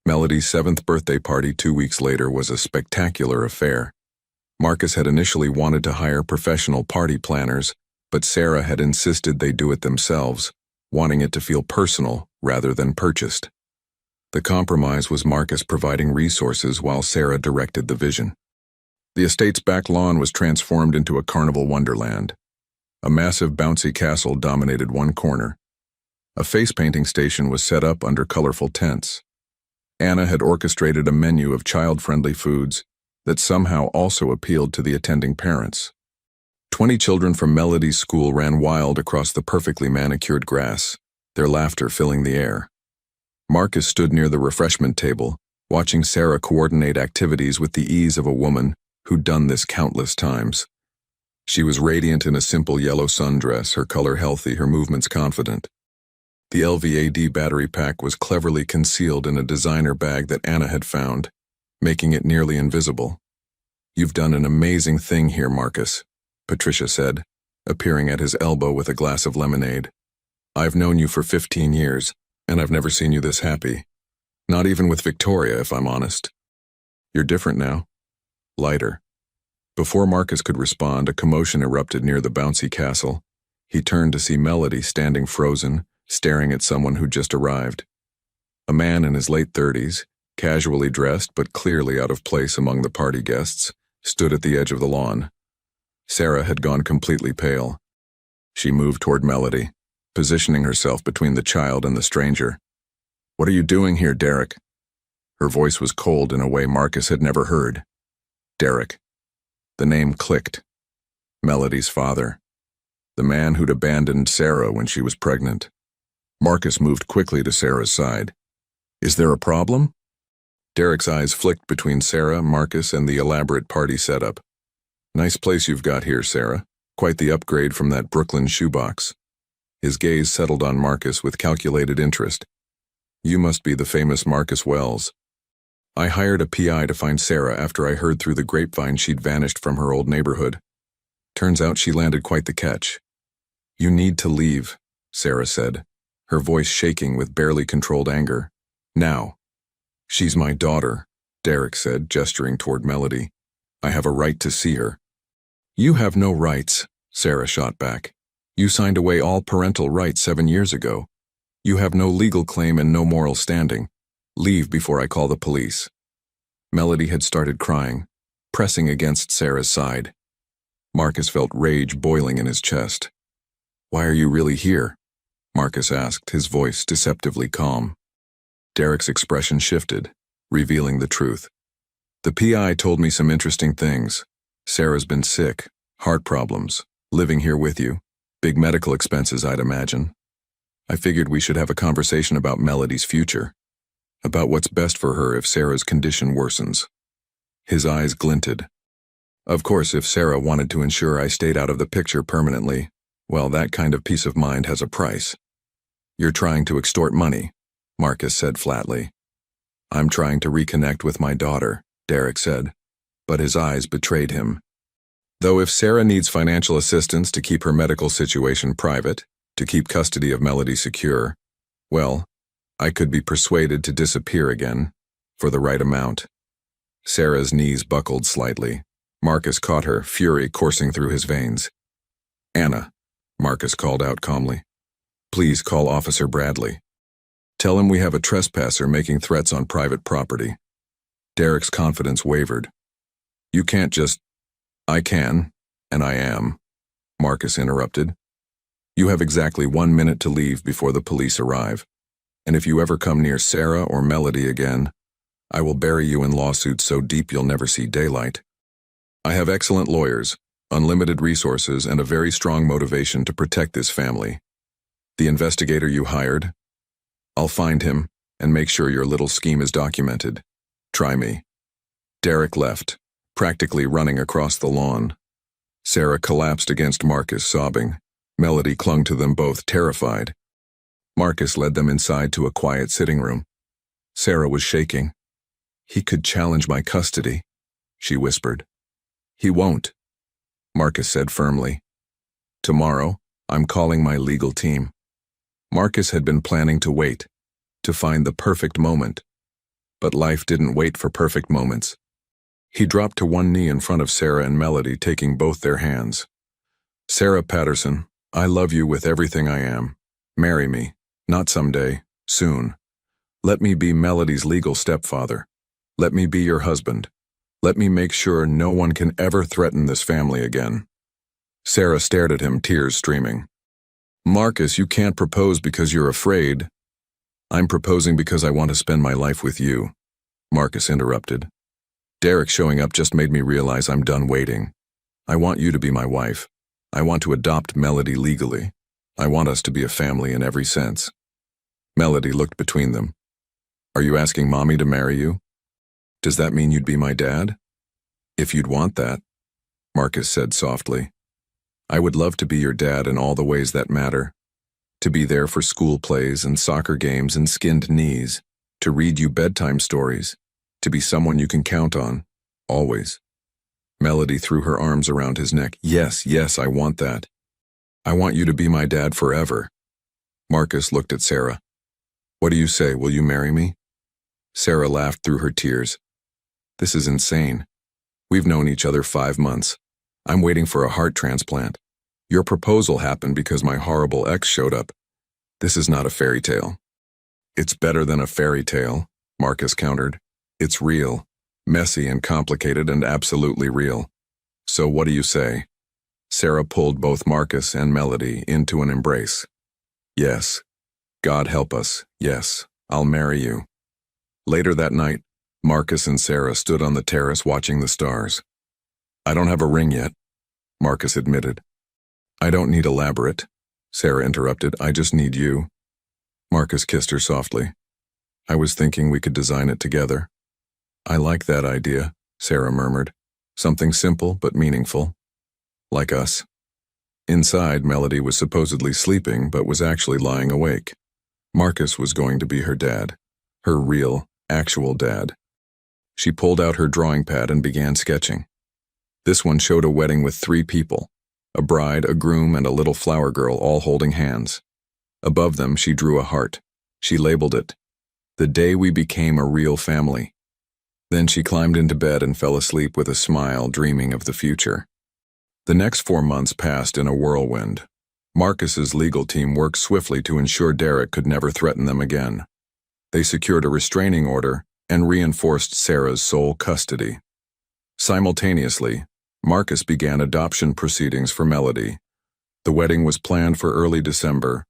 Melody's 7th birthday party 2 weeks later was a spectacular affair. Marcus had initially wanted to hire professional party planners, but Sarah had insisted they do it themselves, wanting it to feel personal rather than purchased. The compromise was Marcus providing resources while Sarah directed the vision. The estate's back lawn was transformed into a carnival wonderland. A massive bouncy castle dominated one corner. A face painting station was set up under colorful tents. Anna had orchestrated a menu of child-friendly foods that somehow also appealed to the attending parents. 20 children from Melody's school ran wild across the perfectly manicured grass, their laughter filling the air. Marcus stood near the refreshment table, watching Sarah coordinate activities with the ease of a woman who'd done this countless times. She was radiant in a simple yellow sundress, her color healthy, her movements confident. The LVAD battery pack was cleverly concealed in a designer bag that Anna had found, making it nearly invisible. "You've done an amazing thing here, Marcus," Patricia said, appearing at his elbow with a glass of lemonade. "I've known you for 15 years, and I've never seen you this happy. Not even with Victoria, if I'm honest. You're different now. Lighter." Before Marcus could respond, a commotion erupted near the bouncy castle. He turned to see Melody standing frozen, staring at someone who'd just arrived. A man in his late 30s, casually dressed but clearly out of place among the party guests, stood at the edge of the lawn. Sarah had gone completely pale. She moved toward Melody, positioning herself between the child and the stranger. "What are you doing here, Derek?" Her voice was cold in a way Marcus had never heard. Derek. The name clicked. Melody's father. The man who'd abandoned Sarah when she was pregnant. Marcus moved quickly to Sarah's side. "Is there a problem?" Derek's eyes flicked between Sarah, Marcus, and the elaborate party setup. "Nice place you've got here, Sarah. Quite the upgrade from that Brooklyn shoebox." His gaze settled on Marcus with calculated interest. "You must be the famous Marcus Wells." "I hired a PI to find Sarah after I heard through the grapevine she'd vanished from her old neighborhood. Turns out she landed quite the catch." "You need to leave," Sarah said, her voice shaking with barely controlled anger. "Now." "She's my daughter," Derek said, gesturing toward Melody. "I have a right to see her." "You have no rights," Sarah shot back. "You signed away all parental rights 7 years ago. You have no legal claim and no moral standing. Leave before I call the police." Melody had started crying, pressing against Sarah's side. Marcus felt rage boiling in his chest. "Why are you really here?" Marcus asked, his voice deceptively calm. Derek's expression shifted, revealing the truth. "The PI told me some interesting things. Sarah's been sick, heart problems, living here with you. Big medical expenses, I'd imagine. I figured we should have a conversation about Melody's future. About what's best for her if Sarah's condition worsens." His eyes glinted. "Of course, if Sarah wanted to ensure I stayed out of the picture permanently, well, that kind of peace of mind has a price." "You're trying to extort money," Marcus said flatly. "I'm trying to reconnect with my daughter," Derek said, but his eyes betrayed him. "Though if Sarah needs financial assistance to keep her medical situation private, to keep custody of Melody secure, well, I could be persuaded to disappear again, for the right amount." Sarah's knees buckled slightly. Marcus caught her, fury coursing through his veins. "Anna," Marcus called out calmly. "Please call Officer Bradley." Tell him we have a trespasser making threats on private property. Derek's confidence wavered. You can't just... I can, and I am, Marcus interrupted. You have exactly 1 minute to leave before the police arrive. And if you ever come near Sarah or Melody again, I will bury you in lawsuits so deep you'll never see daylight. I have excellent lawyers, unlimited resources, and a very strong motivation to protect this family. The investigator you hired? I'll find him and make sure your little scheme is documented. Try me. Derek left, practically running across the lawn. Sarah collapsed against Marcus, sobbing. Melody clung to them both, terrified. Marcus led them inside to a quiet sitting room. Sarah was shaking. He could challenge my custody, she whispered. He won't, Marcus said firmly. Tomorrow, I'm calling my legal team. Marcus had been planning to wait, to find the perfect moment. But life didn't wait for perfect moments. He dropped to one knee in front of Sarah and Melody, taking both their hands. Sarah Patterson, I love you with everything I am. Marry me, not someday, soon. Let me be Melody's legal stepfather. Let me be your husband. Let me make sure no one can ever threaten this family again. Sarah stared at him, tears streaming. Marcus, you can't propose because you're afraid. I'm proposing because I want to spend my life with you, Marcus interrupted. Derek showing up just made me realize I'm done waiting. I want you to be my wife. I want to adopt Melody legally. I want us to be a family in every sense. Melody looked between them. Are you asking Mommy to marry you? Does that mean you'd be my dad? If you'd want that, Marcus said softly. I would love to be your dad in all the ways that matter. To be there for school plays and soccer games and skinned knees. To read you bedtime stories. To be someone you can count on, always. Melody threw her arms around his neck. Yes, yes, I want that. I want you to be my dad forever. Marcus looked at Sarah. What do you say, will you marry me? Sarah laughed through her tears. This is insane. We've known each other 5 months. I'm waiting for a heart transplant. Your proposal happened because my horrible ex showed up. This is not a fairy tale. It's better than a fairy tale, Marcus countered. It's real, messy and complicated and absolutely real. So what do you say? Sarah pulled both Marcus and Melody into an embrace. Yes. God help us. Yes, I'll marry you. Later that night, Marcus and Sarah stood on the terrace watching the stars. I don't have a ring yet, Marcus admitted. I don't need elaborate, Sarah interrupted. I just need you. Marcus kissed her softly. I was thinking we could design it together. I like that idea, Sarah murmured. Something simple but meaningful. Like us. Inside, Melody was supposedly sleeping but was actually lying awake. Marcus was going to be her dad. Her real, actual dad. She pulled out her drawing pad and began sketching. This one showed a wedding with 3 people. A bride, a groom, and a little flower girl all holding hands. Above them, she drew a heart. She labeled it, "The day we became a real family." Then she climbed into bed and fell asleep with a smile, dreaming of the future. The next 4 months passed in a whirlwind. Marcus's legal team worked swiftly to ensure Derek could never threaten them again. They secured a restraining order and reinforced Sarah's sole custody. Simultaneously, Marcus began adoption proceedings for Melody. The wedding was planned for early December,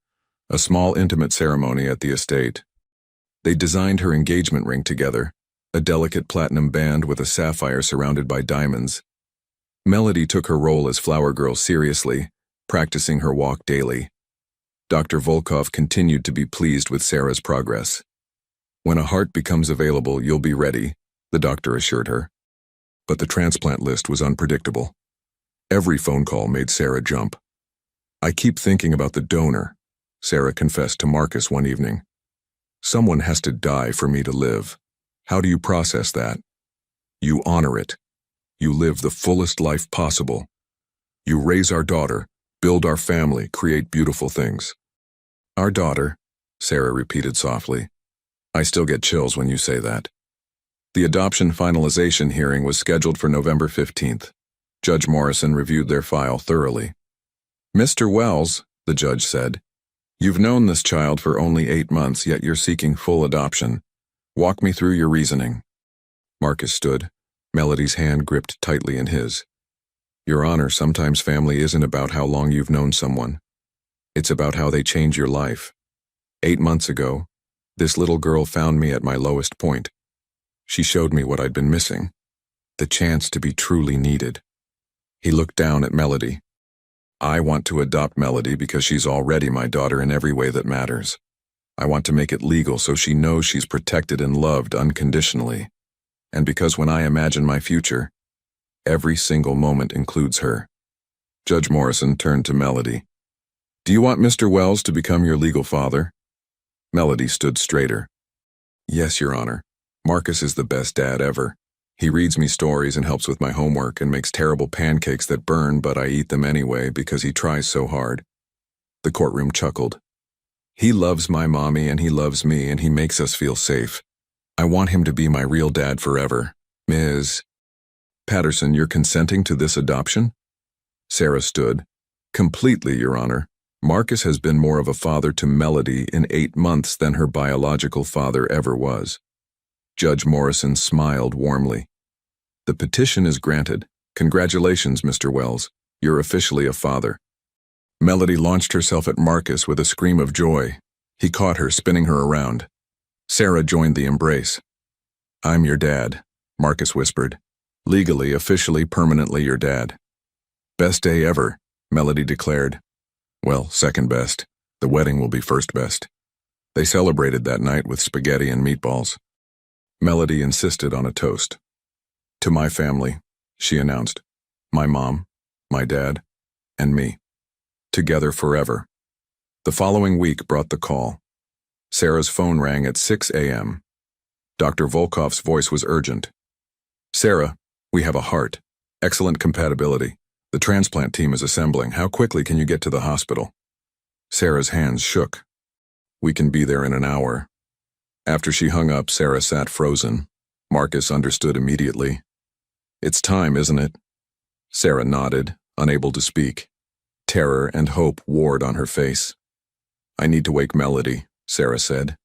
a small intimate ceremony at the estate. They designed her engagement ring together, a delicate platinum band with a sapphire surrounded by diamonds. Melody took her role as flower girl seriously, practicing her walk daily. Dr. Volkov continued to be pleased with Sarah's progress. When a heart becomes available, you'll be ready, the doctor assured her. But the transplant list was unpredictable. Every phone call made Sarah jump. I keep thinking about the donor, Sarah confessed to Marcus one evening. Someone has to die for me to live. How do you process that? You honor it. You live the fullest life possible. You raise our daughter, build our family, create beautiful things. Our daughter, Sarah repeated softly. I still get chills when you say that. The adoption finalization hearing was scheduled for November 15th. Judge Morrison reviewed their file thoroughly. Mr. Wells, the judge said, You've known this child for only 8 months, yet you're seeking full adoption. Walk me through your reasoning. Marcus stood, Melody's hand gripped tightly in his. Your Honor, sometimes family isn't about how long you've known someone. It's about how they change your life. 8 months ago, this little girl found me at my lowest point. She showed me what I'd been missing, the chance to be truly needed. He looked down at Melody. I want to adopt Melody because she's already my daughter in every way that matters. I want to make it legal so she knows she's protected and loved unconditionally. And because when I imagine my future, every single moment includes her. Judge Morrison turned to Melody. Do you want Mr. Wells to become your legal father? Melody stood straighter. Yes, Your Honor. Marcus is the best dad ever. He reads me stories and helps with my homework and makes terrible pancakes that burn, but I eat them anyway because he tries so hard. The courtroom chuckled. He loves my mommy and he loves me and he makes us feel safe. I want him to be my real dad forever. Ms. Patterson, you're consenting to this adoption? Sarah stood. Completely, Your Honor. Marcus has been more of a father to Melody in 8 months than her biological father ever was. Judge Morrison smiled warmly. The petition is granted. Congratulations, Mr. Wells. You're officially a father. Melody launched herself at Marcus with a scream of joy. He caught her, spinning her around. Sarah joined the embrace. I'm your dad, Marcus whispered. Legally, officially, permanently your dad. Best day ever, Melody declared. Well, second best. The wedding will be first best. They celebrated that night with spaghetti and meatballs. Melody insisted on a toast. To my family, she announced. My mom, my dad, and me. Together forever. The following week brought the call. Sarah's phone rang at 6 a.m. Dr. Volkoff's voice was urgent. Sarah, we have a heart. Excellent compatibility. The transplant team is assembling. How quickly can you get to the hospital? Sarah's hands shook. We can be there in an hour. After she hung up, Sarah sat frozen. Marcus understood immediately. It's time, isn't it? Sarah nodded, unable to speak. Terror and hope warred on her face. I need to wake Melody, Sarah said.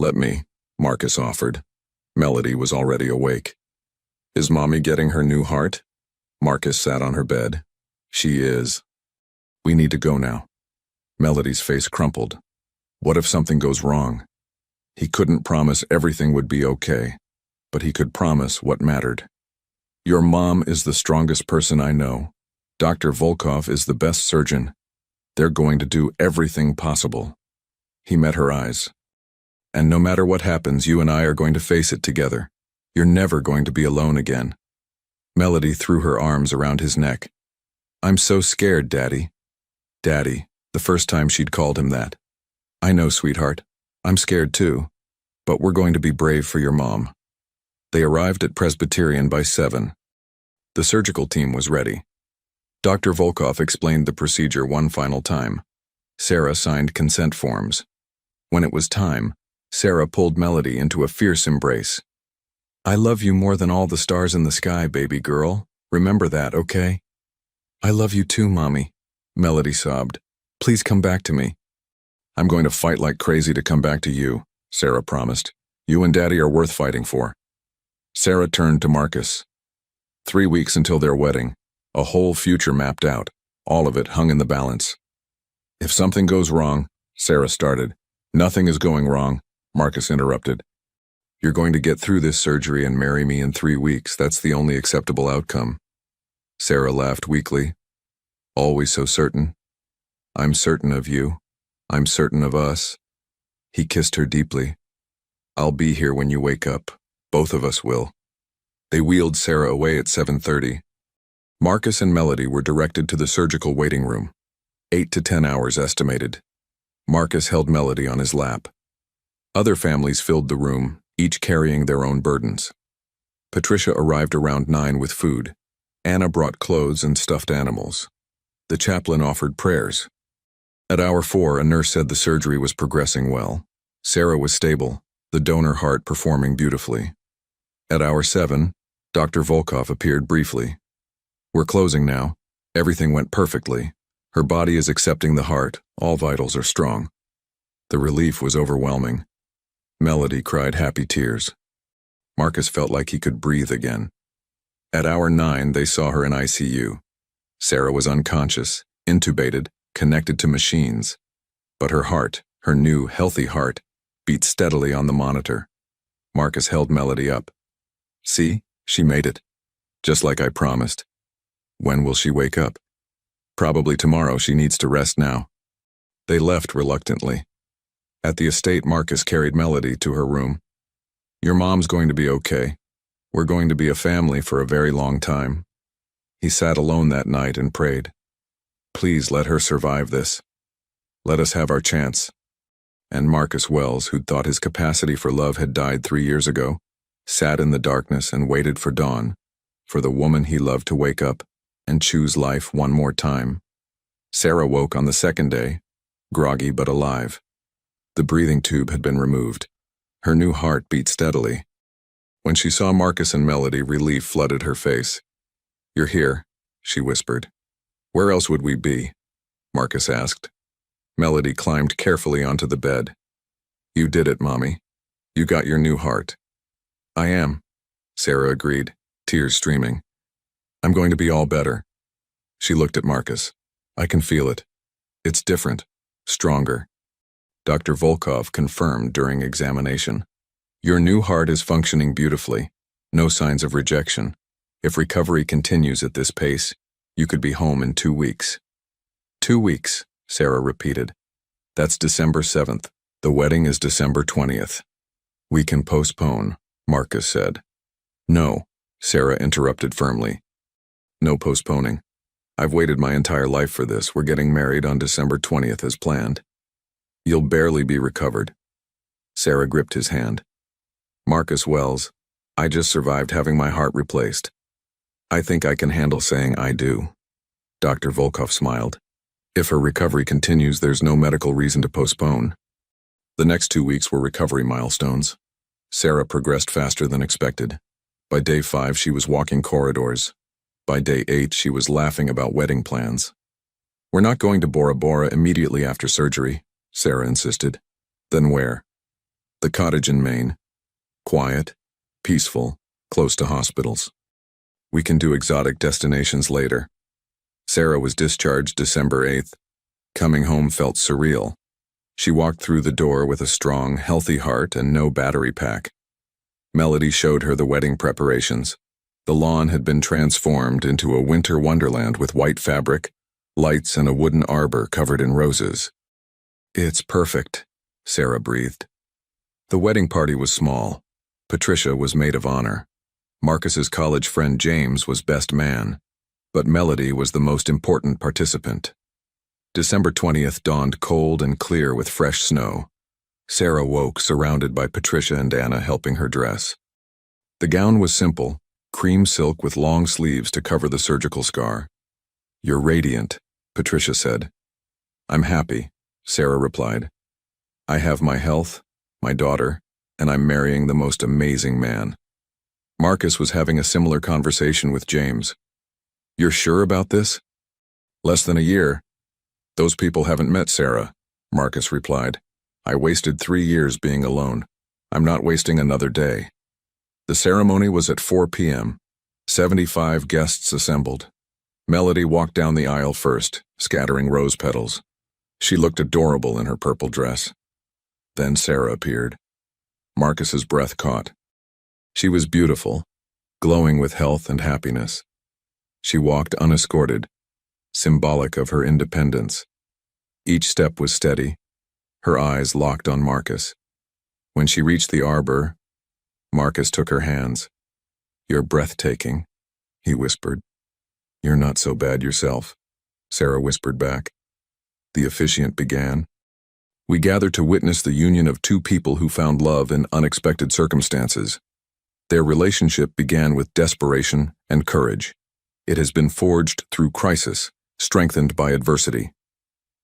Let me, Marcus offered. Melody was already awake. Is Mommy getting her new heart? Marcus sat on her bed. She is. We need to go now. Melody's face crumpled. What if something goes wrong? He couldn't promise everything would be okay, but he could promise what mattered. Your mom is the strongest person I know. Dr. Volkoff is the best surgeon. They're going to do everything possible. He met her eyes. And no matter what happens, you and I are going to face it together. You're never going to be alone again. Melody threw her arms around his neck. I'm so scared, Daddy. Daddy, the first time she'd called him that. I know, sweetheart. I'm scared too. But we're going to be brave for your mom. They arrived at Presbyterian by 7. The surgical team was ready. Dr. Volkoff explained the procedure one final time. Sarah signed consent forms. When it was time, Sarah pulled Melody into a fierce embrace. I love you more than all the stars in the sky, baby girl. Remember that, okay? I love you too, Mommy, Melody sobbed. Please come back to me. I'm going to fight like crazy to come back to you, Sarah promised. You and Daddy are worth fighting for. Sarah turned to Marcus. 3 weeks until their wedding. A whole future mapped out. All of it hung in the balance. If something goes wrong, Sarah started. Nothing is going wrong, Marcus interrupted. You're going to get through this surgery and marry me in 3 weeks. That's the only acceptable outcome. Sarah laughed weakly. Always so certain. I'm certain of you. I'm certain of us. He kissed her deeply. I'll be here when you wake up. Both of us will. They wheeled Sarah away at 7:30. Marcus and Melody were directed to the surgical waiting room. 8 to 10 hours estimated. Marcus held Melody on his lap. Other families filled the room, each carrying their own burdens. Patricia arrived around 9 with food. Anna brought clothes and stuffed animals. The chaplain offered prayers. At hour 4, a nurse said the surgery was progressing well. Sarah was stable, the donor heart performing beautifully. At hour 7, Dr. Volkoff appeared briefly. We're closing now. Everything went perfectly. Her body is accepting the heart. All vitals are strong. The relief was overwhelming. Melody cried happy tears. Marcus felt like he could breathe again. At hour 9, they saw her in ICU. Sarah was unconscious, intubated, connected to machines. But her heart, her new, healthy heart, beat steadily on the monitor. Marcus held Melody up. See, she made it. Just like I promised. When will she wake up? Probably tomorrow. She needs to rest now. They left reluctantly. At the estate, Marcus carried Melody to her room. Your mom's going to be okay. We're going to be a family for a very long time. He sat alone that night and prayed. Please let her survive this. Let us have our chance. And Marcus Wells, who'd thought his capacity for love had died 3 years ago, sat in the darkness and waited for dawn, for the woman he loved to wake up and choose life one more time. Sarah woke on the second day, groggy but alive. The breathing tube had been removed. Her new heart beat steadily. When she saw Marcus and Melody, relief flooded her face. You're here, she whispered. Where else would we be? Marcus asked. Melody climbed carefully onto the bed. You did it, Mommy. You got your new heart. I am, Sarah agreed, tears streaming. I'm going to be all better. She looked at Marcus. I can feel it. It's different, stronger. Dr. Volkov confirmed during examination. Your new heart is functioning beautifully. No signs of rejection. If recovery continues at this pace, you could be home in 2 weeks. 2 weeks, Sarah repeated. That's December 7th. The wedding is December 20th. We can postpone, Marcus said. No, Sarah interrupted firmly. No postponing. I've waited my entire life for this. We're getting married on December 20th as planned. You'll barely be recovered. Sarah gripped his hand. Marcus Wells, I just survived having my heart replaced. I think I can handle saying I do. Dr. Volkov smiled. If her recovery continues, there's no medical reason to postpone. The next 2 weeks were recovery milestones. Sarah progressed faster than expected. By day 5, she was walking corridors. By day 8, she was laughing about wedding plans. We're not going to Bora Bora immediately after surgery, Sarah insisted. Then where? The cottage in Maine. Quiet, peaceful, close to hospitals. We can do exotic destinations later. Sarah was discharged December 8th. Coming home felt surreal. She walked through the door with a strong, healthy heart and no battery pack. Melody showed her the wedding preparations. The lawn had been transformed into a winter wonderland with white fabric, lights, and a wooden arbor covered in roses. It's perfect, Sarah breathed. The wedding party was small. Patricia was maid of honor. Marcus's college friend James was best man, but Melody was the most important participant. December 20th dawned cold and clear with fresh snow. Sarah woke surrounded by Patricia and Anna helping her dress. The gown was simple, cream silk with long sleeves to cover the surgical scar. You're radiant, Patricia said. I'm happy, Sarah replied. I have my health, my daughter, and I'm marrying the most amazing man. Marcus was having a similar conversation with James. You're sure about this? Less than a year. Those people haven't met Sarah, Marcus replied. I wasted 3 years being alone. I'm not wasting another day. The ceremony was at 4 p.m. 75 guests assembled. Melody walked down the aisle first, scattering rose petals. She looked adorable in her purple dress. Then Sarah appeared. Marcus's breath caught. She was beautiful, glowing with health and happiness. She walked unescorted, symbolic of her independence. Each step was steady, her eyes locked on Marcus. When she reached the arbor, Marcus took her hands. You're breathtaking, he whispered. You're not so bad yourself, Sarah whispered back. The officiant began. We gathered to witness the union of two people who found love in unexpected circumstances. Their relationship began with desperation and courage. It has been forged through crisis, strengthened by adversity.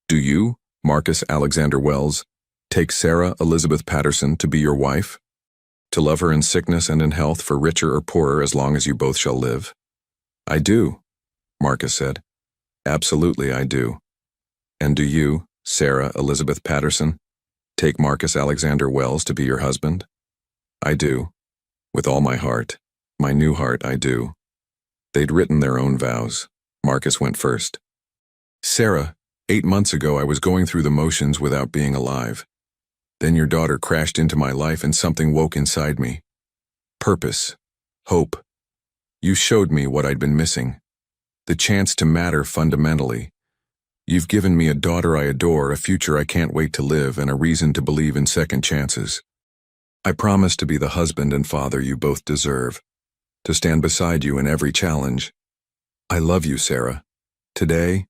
Do you, Marcus Alexander Wells, take Sarah Elizabeth Patterson to be your wife? To love her in sickness and in health, for richer or poorer, as long as you both shall live? I do, Marcus said. Absolutely, I do. And do you, Sarah Elizabeth Patterson, take Marcus Alexander Wells to be your husband? I do. With all my heart. My new heart, I do. They'd written their own vows. Marcus went first. Sarah, 8 months ago I was going through the motions without being alive. Then your daughter crashed into my life and something woke inside me. Purpose. Hope. You showed me what I'd been missing. The chance to matter fundamentally. You've given me a daughter I adore, a future I can't wait to live, and a reason to believe in second chances. I promise to be the husband and father you both deserve, to stand beside you in every challenge. I love you, Sarah. Today,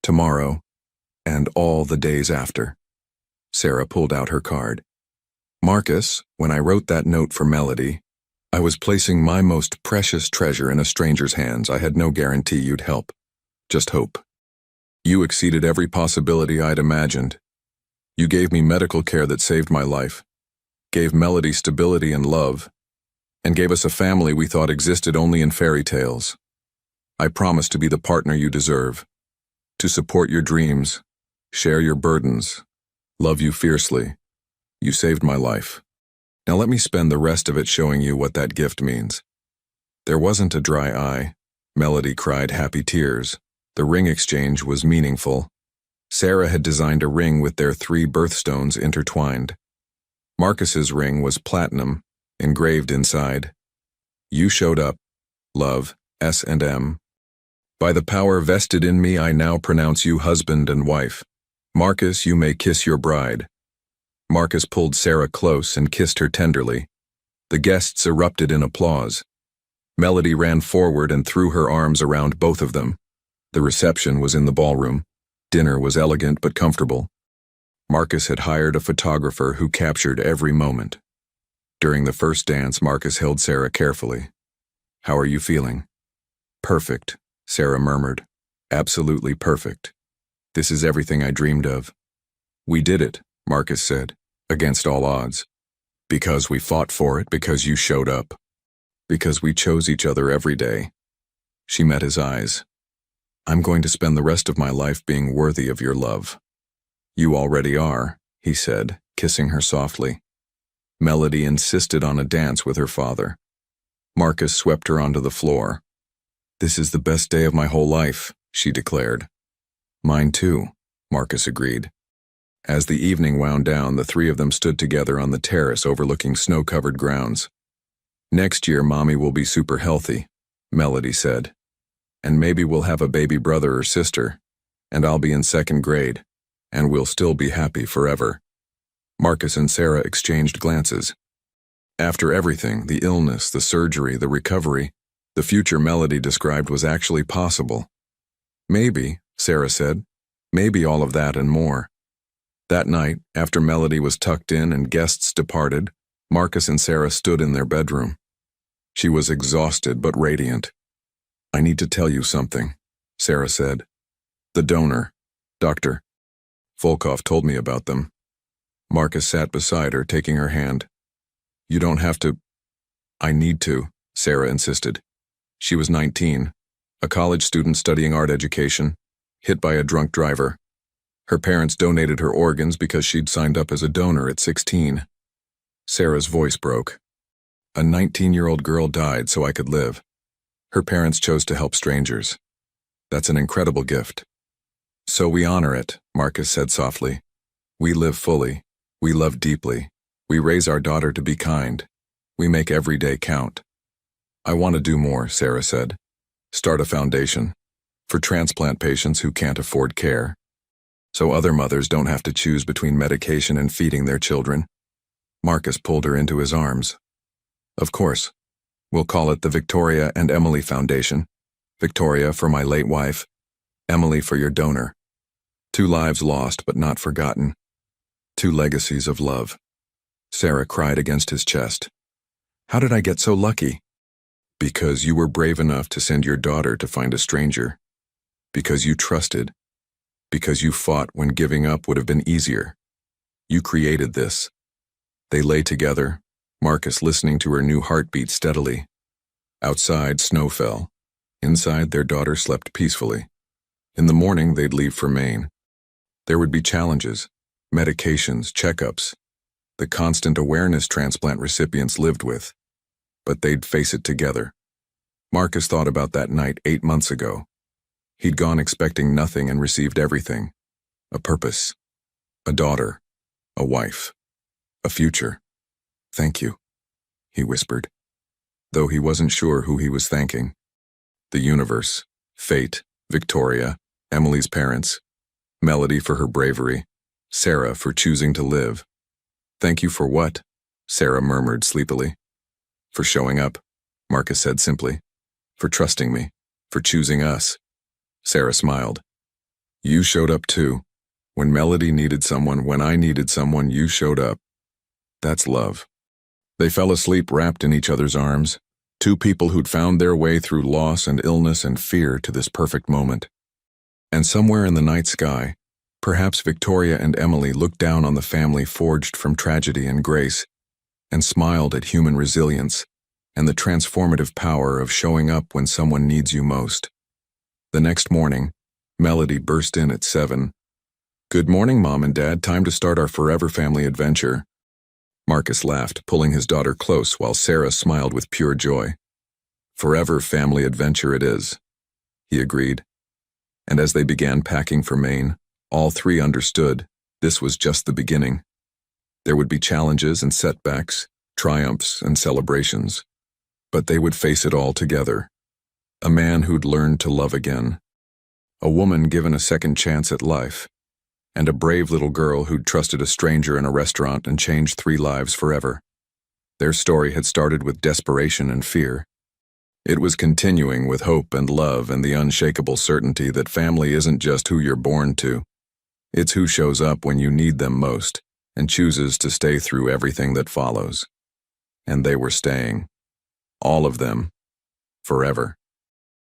tomorrow, and all the days after. Sarah pulled out her card. Marcus, when I wrote that note for Melody, I was placing my most precious treasure in a stranger's hands. I had no guarantee you'd help. Just hope. You exceeded every possibility I'd imagined. You gave me medical care that saved my life, gave Melody stability and love, and gave us a family we thought existed only in fairy tales. I promise to be the partner you deserve, to support your dreams, share your burdens, love you fiercely. You saved my life. Now let me spend the rest of it showing you what that gift means. There wasn't a dry eye. Melody cried happy tears. The ring exchange was meaningful. Sarah had designed a ring with their 3 birthstones intertwined. Marcus's ring was platinum, engraved inside. You showed up, love, S&M. By the power vested in me, I now pronounce you husband and wife. Marcus, you may kiss your bride. Marcus pulled Sarah close and kissed her tenderly. The guests erupted in applause. Melody ran forward and threw her arms around both of them. The reception was in the ballroom. Dinner was elegant but comfortable. Marcus had hired a photographer who captured every moment. During the first dance, Marcus held Sarah carefully. How are you feeling? Perfect, Sarah murmured. Absolutely perfect. This is everything I dreamed of. We did it, Marcus said, against all odds. Because we fought for it, because you showed up. Because we chose each other every day. She met his eyes. I'm going to spend the rest of my life being worthy of your love. You already are, he said, kissing her softly. Melody insisted on a dance with her father. Marcus swept her onto the floor. This is the best day of my whole life, she declared. Mine too, Marcus agreed. As the evening wound down, the 3 of them stood together on the terrace overlooking snow-covered grounds. Next year, Mommy will be super healthy, Melody said. And maybe we'll have a baby brother or sister, and I'll be in 2nd grade, and we'll still be happy forever. Marcus and Sarah exchanged glances. After everything, the illness, the surgery, the recovery, the future Melody described was actually possible. Maybe, Sarah said, maybe all of that and more. That night, after Melody was tucked in and guests departed, Marcus and Sarah stood in their bedroom. She was exhausted but radiant. I need to tell you something, Sarah said. The donor, Dr. Volkov told me about them. Marcus sat beside her, taking her hand. You don't have to. I need to, Sarah insisted. She was 19, a college student studying art education, hit by a drunk driver. Her parents donated her organs because she'd signed up as a donor at 16. Sarah's voice broke. A 19-year-old girl died so I could live. Her parents chose to help strangers. That's an incredible gift. So we honor it, Marcus said softly. We live fully. We love deeply. We raise our daughter to be kind. We make every day count. I want to do more, Sarah said. Start a foundation for transplant patients who can't afford care, so other mothers don't have to choose between medication and feeding their children. Marcus pulled her into his arms. Of course. We'll call it the Victoria and Emily Foundation. Victoria for my late wife, Emily for your donor. 2 lives lost but not forgotten. 2 legacies of love. Sarah cried against his chest. How did I get so lucky? Because you were brave enough to send your daughter to find a stranger. Because you trusted. Because you fought when giving up would have been easier. You created this. They lay together, Marcus listening to her new heartbeat steadily. Outside, snow fell. Inside, their daughter slept peacefully. In the morning, they'd leave for Maine. There would be challenges, medications, checkups, the constant awareness transplant recipients lived with, but they'd face it together. Marcus thought about that night 8 months ago. He'd gone expecting nothing and received everything. A purpose, a daughter, a wife, a future. "Thank you," he whispered, though he wasn't sure who he was thanking. The universe, fate, Victoria, Emily's parents, Melody for her bravery, Sarah for choosing to live. "Thank you for what?" Sarah murmured sleepily. "For showing up," Marcus said simply. "For trusting me, for choosing us." Sarah smiled. "You showed up too. When Melody needed someone, when I needed someone, you showed up. That's love." They fell asleep wrapped in each other's arms, two people who'd found their way through loss and illness and fear to this perfect moment. And somewhere in the night sky, perhaps Victoria and Emily looked down on the family forged from tragedy and grace, and smiled at human resilience and the transformative power of showing up when someone needs you most. The next morning, Melody burst in at 7. "Good morning, Mom and Dad. Time to start our forever family adventure." Marcus laughed, pulling his daughter close while Sarah smiled with pure joy. "Forever family adventure it is," he agreed. And as they began packing for Maine, all three understood this was just the beginning. There would be challenges and setbacks, triumphs and celebrations, but they would face it all together. A man who'd learned to love again, a woman given a second chance at life, and a brave little girl who'd trusted a stranger in a restaurant and changed 3 lives forever. Their story had started with desperation and fear. It was continuing with hope and love and the unshakable certainty that family isn't just who you're born to. It's who shows up when you need them most and chooses to stay through everything that follows. And they were staying. All of them. Forever.